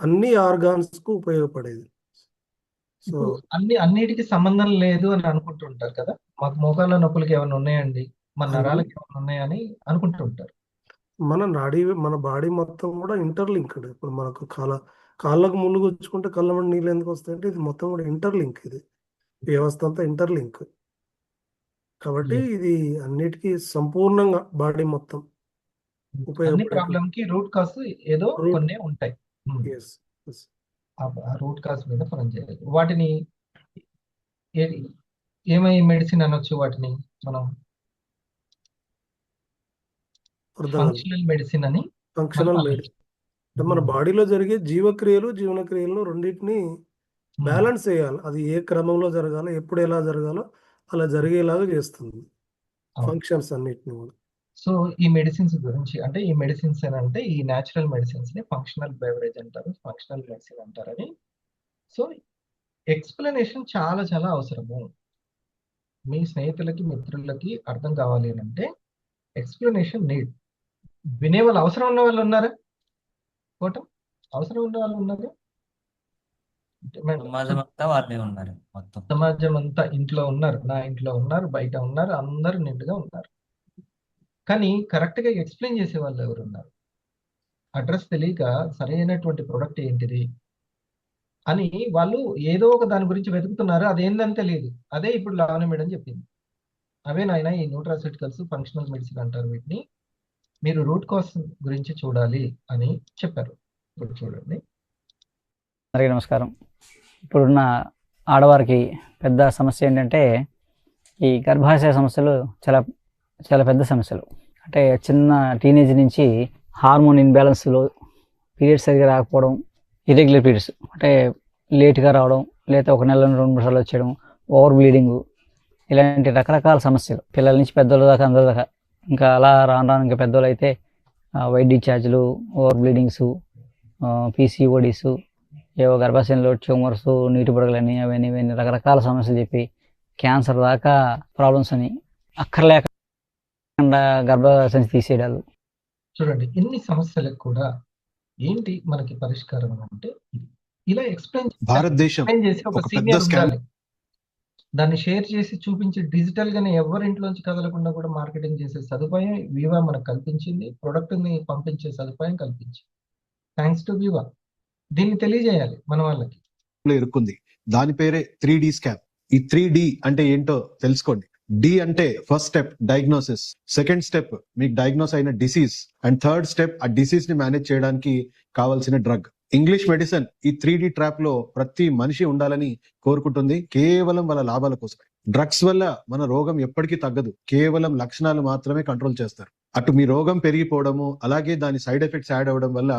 అన్ని ఆర్గాన్స్ కు ఉపయోగపడేది. సో అన్నిటికి సంబంధం లేదు అని అనుకుంటుంటారు కదా, మాకు మోకాళ్ళ నొప్పులకి ఏమైనా ఉన్నాయండి, మన నరాలకి ఏమైనా ఉన్నాయని అనుకుంటుంటారు. మన బాడీ మొత్తం కూడా ఇంటర్లింక్డ్. ఇప్పుడు మనకు కాళ్ళకు ముళ్ళు గుచ్చుకుంటే కళ్ళ మండి నీళ్ళు ఎందుకు వస్తాయంటే ఇది మొత్తం కూడా ఇంటర్లింక్. ఇది వ్యవస్థ అంతా ఇంటర్లింక్ కాబట్టి ఇది అన్నిటికీ సంపూర్ణంగా బాడీ మొత్తం అన్ని ఉపయోగపడే ప్రాబ్లం కి రూట్ కాస్ ఏదో కొన్ని ఉంటాయి. ఆ రూట్ కాస్ మీద పని చేయాలి. వాటిని ఏమై మెడిసిన్ అనొచ్చు వాటిని మనం? ఫంక్షనల్ మెడిసిన్ అని. ఫంక్షనల్ మెడిసిన్ అంటే మన బాడీలో జరిగే జీవనక్రియలు రెండింటిని బ్యాలెన్స్ చేయాలి. అది ఏ క్రమంలో జరగాలో, ఎప్పుడు ఎలా జరగాలో అలా జరిగేలాగా చేస్తుంది ఫంక్షన్స్ అన్నిటిని కూడా. సో ఈ మెడిసిన్స్ గురించి అంటే, ఈ మెడిసిన్స్ అని అంటే ఈ న్యాచురల్ మెడిసిన్స్ ని ఫంక్షనల్ బెవరేజ్ అంటారు, ఫంక్షనల్ మెడిసిన్ అంటారని. సో ఎక్స్ప్లెనేషన్ చాలా చాలా అవసరము. మీ స్నేహితులకి మిత్రులకి అర్థం కావాలి అని అంటే ఎక్స్ప్లెనేషన్ నీడ్. వినే వాళ్ళు అవసరం ఉన్న వాళ్ళు ఉన్నారా? కోటం అవసరం ఉన్న వాళ్ళు ఉన్నారా? సమాజం అంతా ఇంట్లో ఉన్నారు, నా ఇంట్లో ఉన్నారు, బయట ఉన్నారు, అందరూ నిండుగా ఉన్నారు. కానీ కరెక్ట్ గా ఎక్స్ప్లెయిన్ చేసే వాళ్ళు ఎవరు ఉన్నారు? అడ్రస్ తెలియక సరైనటువంటి ప్రొడక్ట్ ఏంటిది అని వాళ్ళు ఏదో ఒక దాని గురించి వెతుకుతున్నారు. అదేందని తెలియదు. అదే ఇప్పుడు లావణ్య మేడం చెప్పింది. అవే నాయన ఈ న్యూట్రాసిటికల్స్, ఫంక్షనల్ మెడిసిన్ అంటారు వీటిని, మీరు రూట్ కాస్ గురించి చూడాలి అని చెప్పారు. ఇప్పుడు చూడండి. అందరికీ నమస్కారం. ఇప్పుడున్న ఆడవారికి పెద్ద సమస్య ఏంటంటే ఈ గర్భాశయ సమస్యలు చాలా చాలా పెద్ద సమస్యలు. అంటే చిన్న టీనేజ్ నుంచి హార్మోన్ ఇన్బ్యాలెన్స్లో పీరియడ్స్ సరిగా రాకపోవడం, ఇర్రెగ్యులర్ పీరియడ్స్ అంటే లేట్గా రావడం, లేదా ఒక నెలలో 2-3 సార్లు వచ్చేయడం, ఓవర్ బ్లీడింగ్, ఇలాంటి రకరకాల సమస్యలు పిల్లల నుంచి పెద్దోళ్ళ దాకా అందరి దాకా. ఇంకా అలా రాను ఇంకా పెద్దోళ్ళు అయితే వైట్ డిశ్చార్జ్లు, ఓవర్ బ్లీడింగ్స్, PCODs, ఏవో గర్భాశయంలో ట్యూమర్స్, నీటి బుడగలని, అవన్నీ ఇవన్నీ రకరకాల సమస్యలు చెప్పి క్యాన్సర్ దాకా ప్రాబ్లమ్స్ అని అక్కర్లేకుండా గర్భసంచి తీసేయడాలు. చూడండి ఇన్ని సమస్యలకు కూడా ఏంటి మనకి పరిష్కారం అంటే ఇలా భారతదేశం చేసి ఒక సీనియర్ ఉండాలి. దాన్ని షేర్ చేసి చూపించి డిజిటల్ గానే ఎవరింట్లోంచి కదలకుండా కూడా మార్కెటింగ్ చేసే సదుపాయం వివా మనకు కల్పించింది. ప్రొడక్ట్ ని పంపించే సదుపాయం కల్పించింది. Thanks to Viva. దీన్ని తెలియజేయాలి మన వాళ్ళకి. ఇరుక్కుంది. దాని పేరే 3D స్కాన్. ఈ 3D అంటే ఏంటో తెలుసుకోండి. D అంటే first step diagnosis, second step మీకు డయాగ్నోస్ అయిన డిసీజ్, అండ్ థర్డ్ స్టెప్ ఆ డిసీజ్ ని మేనేజ్ చేయడానికి కావాల్సిన డ్రగ్. ఇంగ్లీష్ మెడిసిన్ ఈ 3D ట్రాప్ లో ప్రతి మనిషి ఉండాలని కోరుకుంటుంది, కేవలం వాళ్ళ లాభాల కోసమే. డ్రగ్స్ వల్ల మన రోగం ఎప్పటికీ తగ్గదు, కేవలం లక్షణాలు మాత్రమే కంట్రోల్ చేస్తారు. అటు మీ రోగం పెరిగిపోవడము, అలాగే దాని సైడ్ ఎఫెక్ట్స్ యాడ్ అవ్వడం వల్ల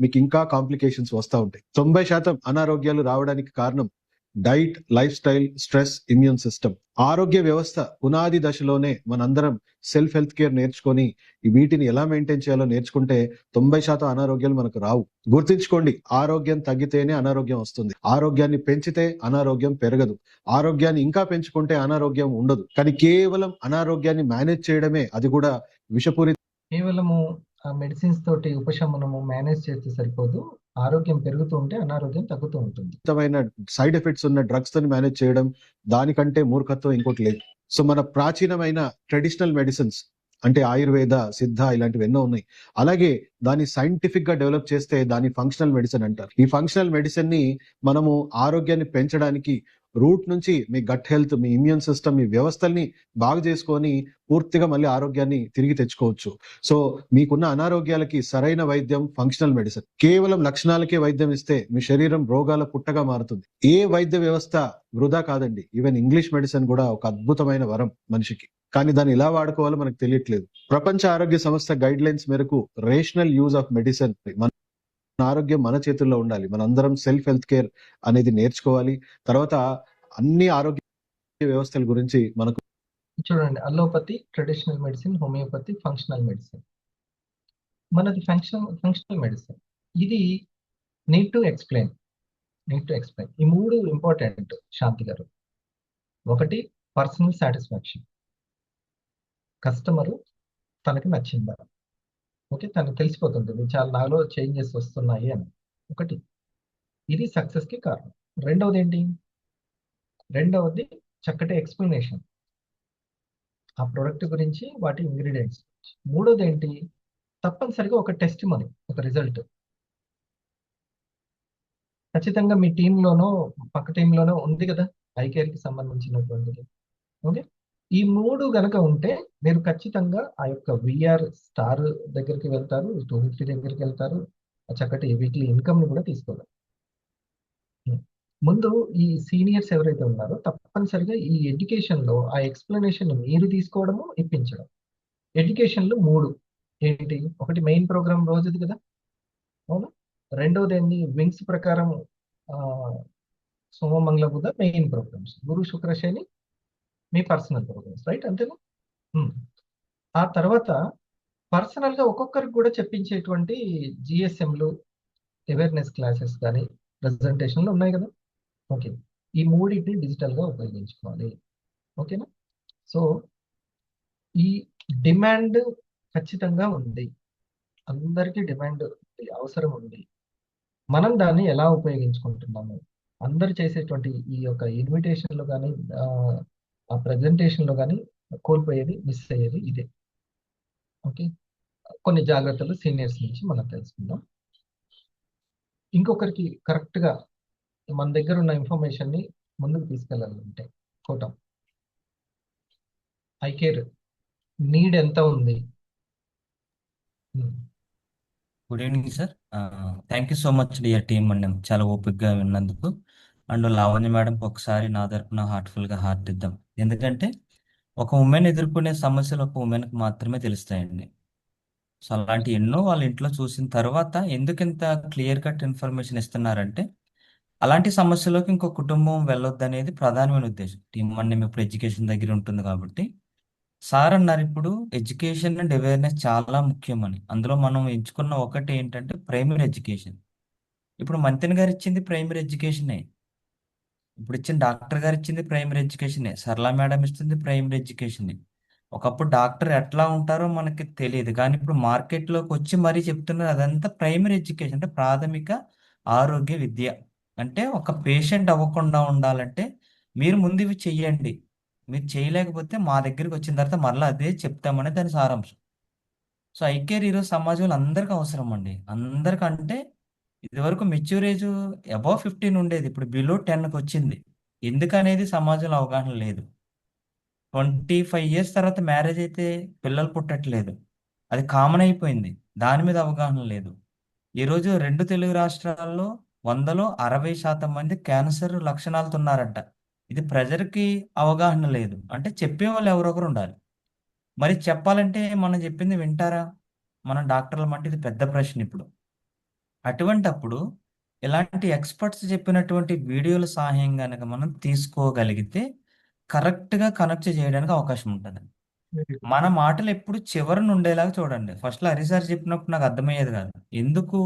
మీకు ఇంకా కాంప్లికేషన్స్ వస్తూ ఉంటాయి. 90% అనారోగ్యాలు రావడానికి కారణం diet, life style, stress, immune system. ఆరోగ్య వ్యవస్థ పునాది దశలోనే మనందరం సెల్ఫ్ హెల్త్ కేర్ నేర్చుకొని వీటిని ఎలా మెయింటైన్ చేయాలో నేర్చుకుంటే 90% అనారోగ్యాలు మనకు రావు. గుర్తుంచుకోండి, ఆరోగ్యం తగ్గితేనే అనారోగ్యం వస్తుంది. ఆరోగ్యాన్ని పెంచితే అనారోగ్యం పెరగదు. ఆరోగ్యాన్ని ఇంకా పెంచుకుంటే అనారోగ్యం ఉండదు. కానీ కేవలం అనారోగ్యాన్ని మేనేజ్ చేయడమే, అది కూడా విషపూరిత కేవలము మెడిసిన్స్ తోటి ఉపశమనము మేనేజ్ చేస్తే సరిపోదు. ఆరోగ్యం పెరుగుతూ ఉంటే అనారోగ్యం తగ్గుతూ ఉంటుంది. సైడ్ ఎఫెక్ట్స్ ఉన్న డ్రగ్స్ తో మేనేజ్ చేయడం, దానికంటే మూర్ఖత్వం ఇంకోటి లేదు. సో మన ప్రాచీనమైన ట్రెడిషనల్ మెడిసిన్స్ అంటే ఆయుర్వేద, సిద్ధ ఇలాంటివి ఎన్నో ఉన్నాయి. అలాగే దాన్ని సైంటిఫిక్ గా డెవలప్ చేస్తే దాన్ని ఫంక్షనల్ మెడిసిన్ అంటారు. ఈ ఫంక్షనల్ మెడిసిన్ ని మనము ఆరోగ్యాన్ని పెంచడానికి రూట్ నుంచి మీ గట్ హెల్త్, మీ ఇమ్యూన్ సిస్టమ్, మీ వ్యవస్థల్ని బాగు చేసుకొని పూర్తిగా మళ్ళీ ఆరోగ్యాన్ని తిరిగి తెచ్చుకోవచ్చు. సో మీకున్న అనారోగ్యాలకి సరైన వైద్యం ఫంక్షనల్ మెడిసిన్. కేవలం లక్షణాలకే వైద్యం ఇస్తే మీ శరీరం రోగాల పుట్టగా మారుతుంది. ఏ వైద్య వ్యవస్థ వృధా కాదండి. ఈవెన్ ఇంగ్లీష్ మెడిసిన్ కూడా ఒక అద్భుతమైన వరం మనిషికి. కానీ దాన్ని ఎలా వాడుకోవాలో మనకు తెలియట్లేదు. ప్రపంచ ఆరోగ్య సంస్థ గైడ్ లైన్స్ మేరకు రేషనల్ యూజ్ ఆఫ్ మెడిసిన్, మన ఆరోగ్యం మన చేతుల్లో ఉండాలి. మనందరం సెల్ఫ్ హెల్త్ కేర్ అనేది నేర్చుకోవాలి. తర్వాత అన్ని ఆరోగ్య వ్యవస్థల గురించి మనకు చూడండి, allopathy, traditional medicine, homeopathy, functional medicine. మనది ఫంక్షనల్ మెడిసిన్. ఇది నీడ్ టు ఎక్స్ప్లెయిన్. ఈ మూడు ఇంపార్టెంట్ శాంతి గారు. ఒకటి పర్సనల్ సాటిస్ఫాక్షన్. కస్టమరు తనకి నచ్చిందా, ఓకే, తనకు తెలిసిపోతుంటుంది చాలా నాలో చేంజెస్ వస్తున్నాయి అని. ఒకటి ఇది సక్సెస్ కి కారణం. రెండవది ఏంటి? రెండవది చక్కటి ఎక్స్ప్లెనేషన్ ఆ ప్రోడక్ట్ గురించి, వాటి ఇంగ్రీడియంట్స్. మూడోది ఏంటి? తప్పనిసరిగా ఒక టెస్ట్ మనీ, ఒక రిజల్ట్. ఖచ్చితంగా మీ టీంలోనో పక్క టీంలోనో ఉంది కదా ఐకేర్ కి సంబంధించినటువంటిది. ఓకే, ఈ మూడు గనక ఉంటే మీరు ఖచ్చితంగా ఆ యొక్క విఆర్ స్టార్ దగ్గరికి వెళ్తారు, 250 దగ్గరికి వెళ్తారు. ఆ చక్కటి వీక్లీ ఇన్కమ్ ని కూడా తీసుకోవాలి. ముందు ఈ సీనియర్స్ ఎవరైతే ఉన్నారో తప్పనిసరిగా ఈ ఎడ్యుకేషన్ లో ఆ ఎక్స్ప్లెనేషన్ మీరు తీసుకోవడము, ఇప్పించడం. ఎడ్యుకేషన్లు మూడు ఏంటి? ఒకటి మెయిన్ ప్రోగ్రామ్ రోజుది కదా, అవునా. రెండవది ఏంటి? వింగ్స్ ప్రకారం సోమ, మంగళ, బుధ మెయిన్ ప్రోగ్రామ్స్, గురు, శుక్ర, శని మీ పర్సనల్ ప్రోగ్రామ్స్, రైట్? అంతేనా? ఆ తర్వాత పర్సనల్ గా ఒక్కొక్కరికి కూడా చెప్పించేటువంటి జిఎస్ఎంలు, అవేర్నెస్ క్లాసెస్ కానీ ప్రెజెంటేషన్లు ఉన్నాయి కదా. ఓకే, ఈ మూడింటిని డిజిటల్ గా ఉపయోగించుకోవాలి. ఓకేనా? సో ఈ డిమాండ్ ఖచ్చితంగా ఉంది, అందరికీ డిమాండ్ అవసరం ఉంది. మనం దాన్ని ఎలా ఉపయోగించుకుంటున్నాము? అందరు చేసేటువంటి ఈ యొక్క ఇన్విటేషన్లో కానీ ఆ ప్రెజెంటేషన్లో కానీ కోల్పోయేది, మిస్ అయ్యేది ఇదే. ఓకే, కొన్ని జాగ్రత్తలు సీనియర్స్ నుంచి మనం తెలుసుకుందాం. ఇంకొకరికి కరెక్ట్గా మన దగ్గర ఉన్న ఇన్ఫర్మేషన్ని ముందుకు తీసుకెళ్ళాలంటే కోటం ఐకేర్ నీడ్ ఎంత ఉంది? Good evening sir. Thank you so much dear team అండి, చాలా ఓపిక్గా విన్నందుకు. అండ్ లావణ్య మేడంకి ఒకసారి నా తరపున హార్ట్ఫుల్గా హార్ట్ ఇద్దాం. ఎందుకంటే ఒక ఉమెన్ ఎదుర్కొనే సమస్యలు ఒక ఉమెన్కి మాత్రమే తెలుస్తాయండి. సో అలాంటి ఎన్నో వాళ్ళ ఇంట్లో చూసిన తర్వాత ఎందుకు ఇంత క్లియర్ కట్ ఇన్ఫర్మేషన్ ఇస్తున్నారంటే, అలాంటి సమస్యలోకి ఇంకో కుటుంబం వెళ్ళొద్దు అనేది ప్రధానమైన ఉద్దేశం. టీమ్ వన్ ఇప్పుడు ఎడ్యుకేషన్ దగ్గర ఉంటుంది కాబట్టి సార్ అన్నారు ఇప్పుడు ఎడ్యుకేషన్ అండ్ అవేర్నెస్ చాలా ముఖ్యమని. అందులో మనం ఎంచుకున్న ఒకటి ఏంటంటే ప్రైమరీ ఎడ్యుకేషన్. ఇప్పుడు మంతెన్ గారు ఇచ్చింది ప్రైమరీ ఎడ్యుకేషనే, ఇప్పుడు ఇచ్చిన డాక్టర్ గారు ఇచ్చింది ప్రైమరీ ఎడ్యుకేషనే, సరళా మేడం ఇస్తుంది ప్రైమరీ ఎడ్యుకేషనే. ఒకప్పుడు డాక్టర్ ఎట్లా ఉంటారో మనకి తెలియదు, కానీ ఇప్పుడు మార్కెట్లోకి వచ్చి మరీ చెప్తున్నారు అదంతా ప్రైమరీ ఎడ్యుకేషన్. అంటే ప్రాథమిక ఆరోగ్య విద్య. అంటే ఒక పేషెంట్ అవ్వకుండా ఉండాలంటే మీరు ముందు ఇవి చెయ్యండి, మీరు చేయలేకపోతే మా దగ్గరికి వచ్చిన తర్వాత మరలా అదే చెప్తామనే దాని సారాంశం. సో ఐకేర్ ఈరోజు సమాజంలో అందరికీ అవసరం అండి. అందరికంటే ఇదివరకు మెచ్యూర్ ఏజ్ అబౌవ్ 15 ఉండేది, ఇప్పుడు బిలో 10కి వచ్చింది. ఎందుకనేది సమాజంలో అవగాహన లేదు. 25 years తర్వాత మ్యారేజ్ అయితే పిల్లలు పుట్టట్లేదు, అది కామన్ అయిపోయింది. దాని మీద అవగాహన లేదు. ఈరోజు 2 తెలుగు రాష్ట్రాల్లో 100లో 60% మంది క్యాన్సర్ లక్షణాలతో ఉన్నారంట. ఇది ప్రజలకి అవగాహన లేదు. అంటే చెప్పేవాళ్ళు ఎవరొకరు ఉండాలి. మరి చెప్పాలంటే మనం చెప్పింది వింటారా? మనం డాక్టర్ల అంటే ఇది పెద్ద ప్రశ్న ఇప్పుడు. అటువంటప్పుడు ఇలాంటి ఎక్స్పర్ట్స్ చెప్పినటువంటి వీడియోల సహాయం కనుక మనం తీసుకోగలిగితే కరెక్ట్గా కనెక్ట్ చేయడానికి అవకాశం ఉంటుంది. మన మాటలు ఎప్పుడు చివరన ఉండేలాగా చూడండి. ఫస్ట్‌లో హరి సార్ చెప్పినప్పుడు నాకు అర్థమయ్యేది కాదు. ఎందుకు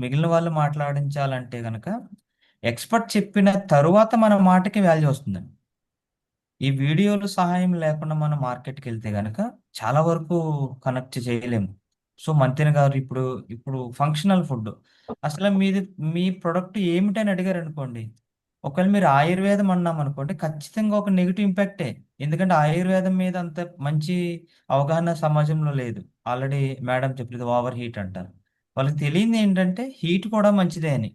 మిగిలిన వాళ్ళు మాట్లాడించాలంటే గనక ఎక్స్‌పర్ట్ చెప్పిన తరువాత మన మాటకి వాల్యూ వస్తుందండి. ఈ వీడియోలు సహాయం లేకుండా మనం మార్కెట్‌కెళ్తే గనక చాలా వరకు కనెక్ట్ చేయలేము. సో, మంతెన గారు ఇప్పుడు ఫంక్షనల్ ఫుడ్ అసలు మీ ప్రొడక్ట్ ఏమిటని అడిగారనుకోండి. ఒకవేళ మీరు ఆయుర్వేదం అన్నామనుకోండి ఖచ్చితంగా ఒక నెగెటివ్ ఇంపాక్టే. ఎందుకంటే ఆయుర్వేదం మీద అంత మంచి అవగాహన సమాజంలో లేదు. ఆల్రెడీ మేడం చెప్పినది ఓవర్ హీట్ అంటారు. వాళ్ళకి తెలియనిదేంటంటే హీట్ కూడా మంచిదే అని.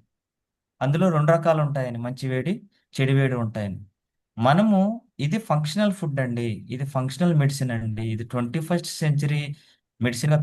అందులో 2 రకాలుంటాయని. మంచి వేడి, చెడు వేడి ఉంటాయని. మనము ఇది ఫంక్షనల్ ఫుడ్ అండి. ఇది ఫంక్షనల్ మెడిసిన్ అండి. ఇది 21st సెంచరీ మెడిసిన్‌గా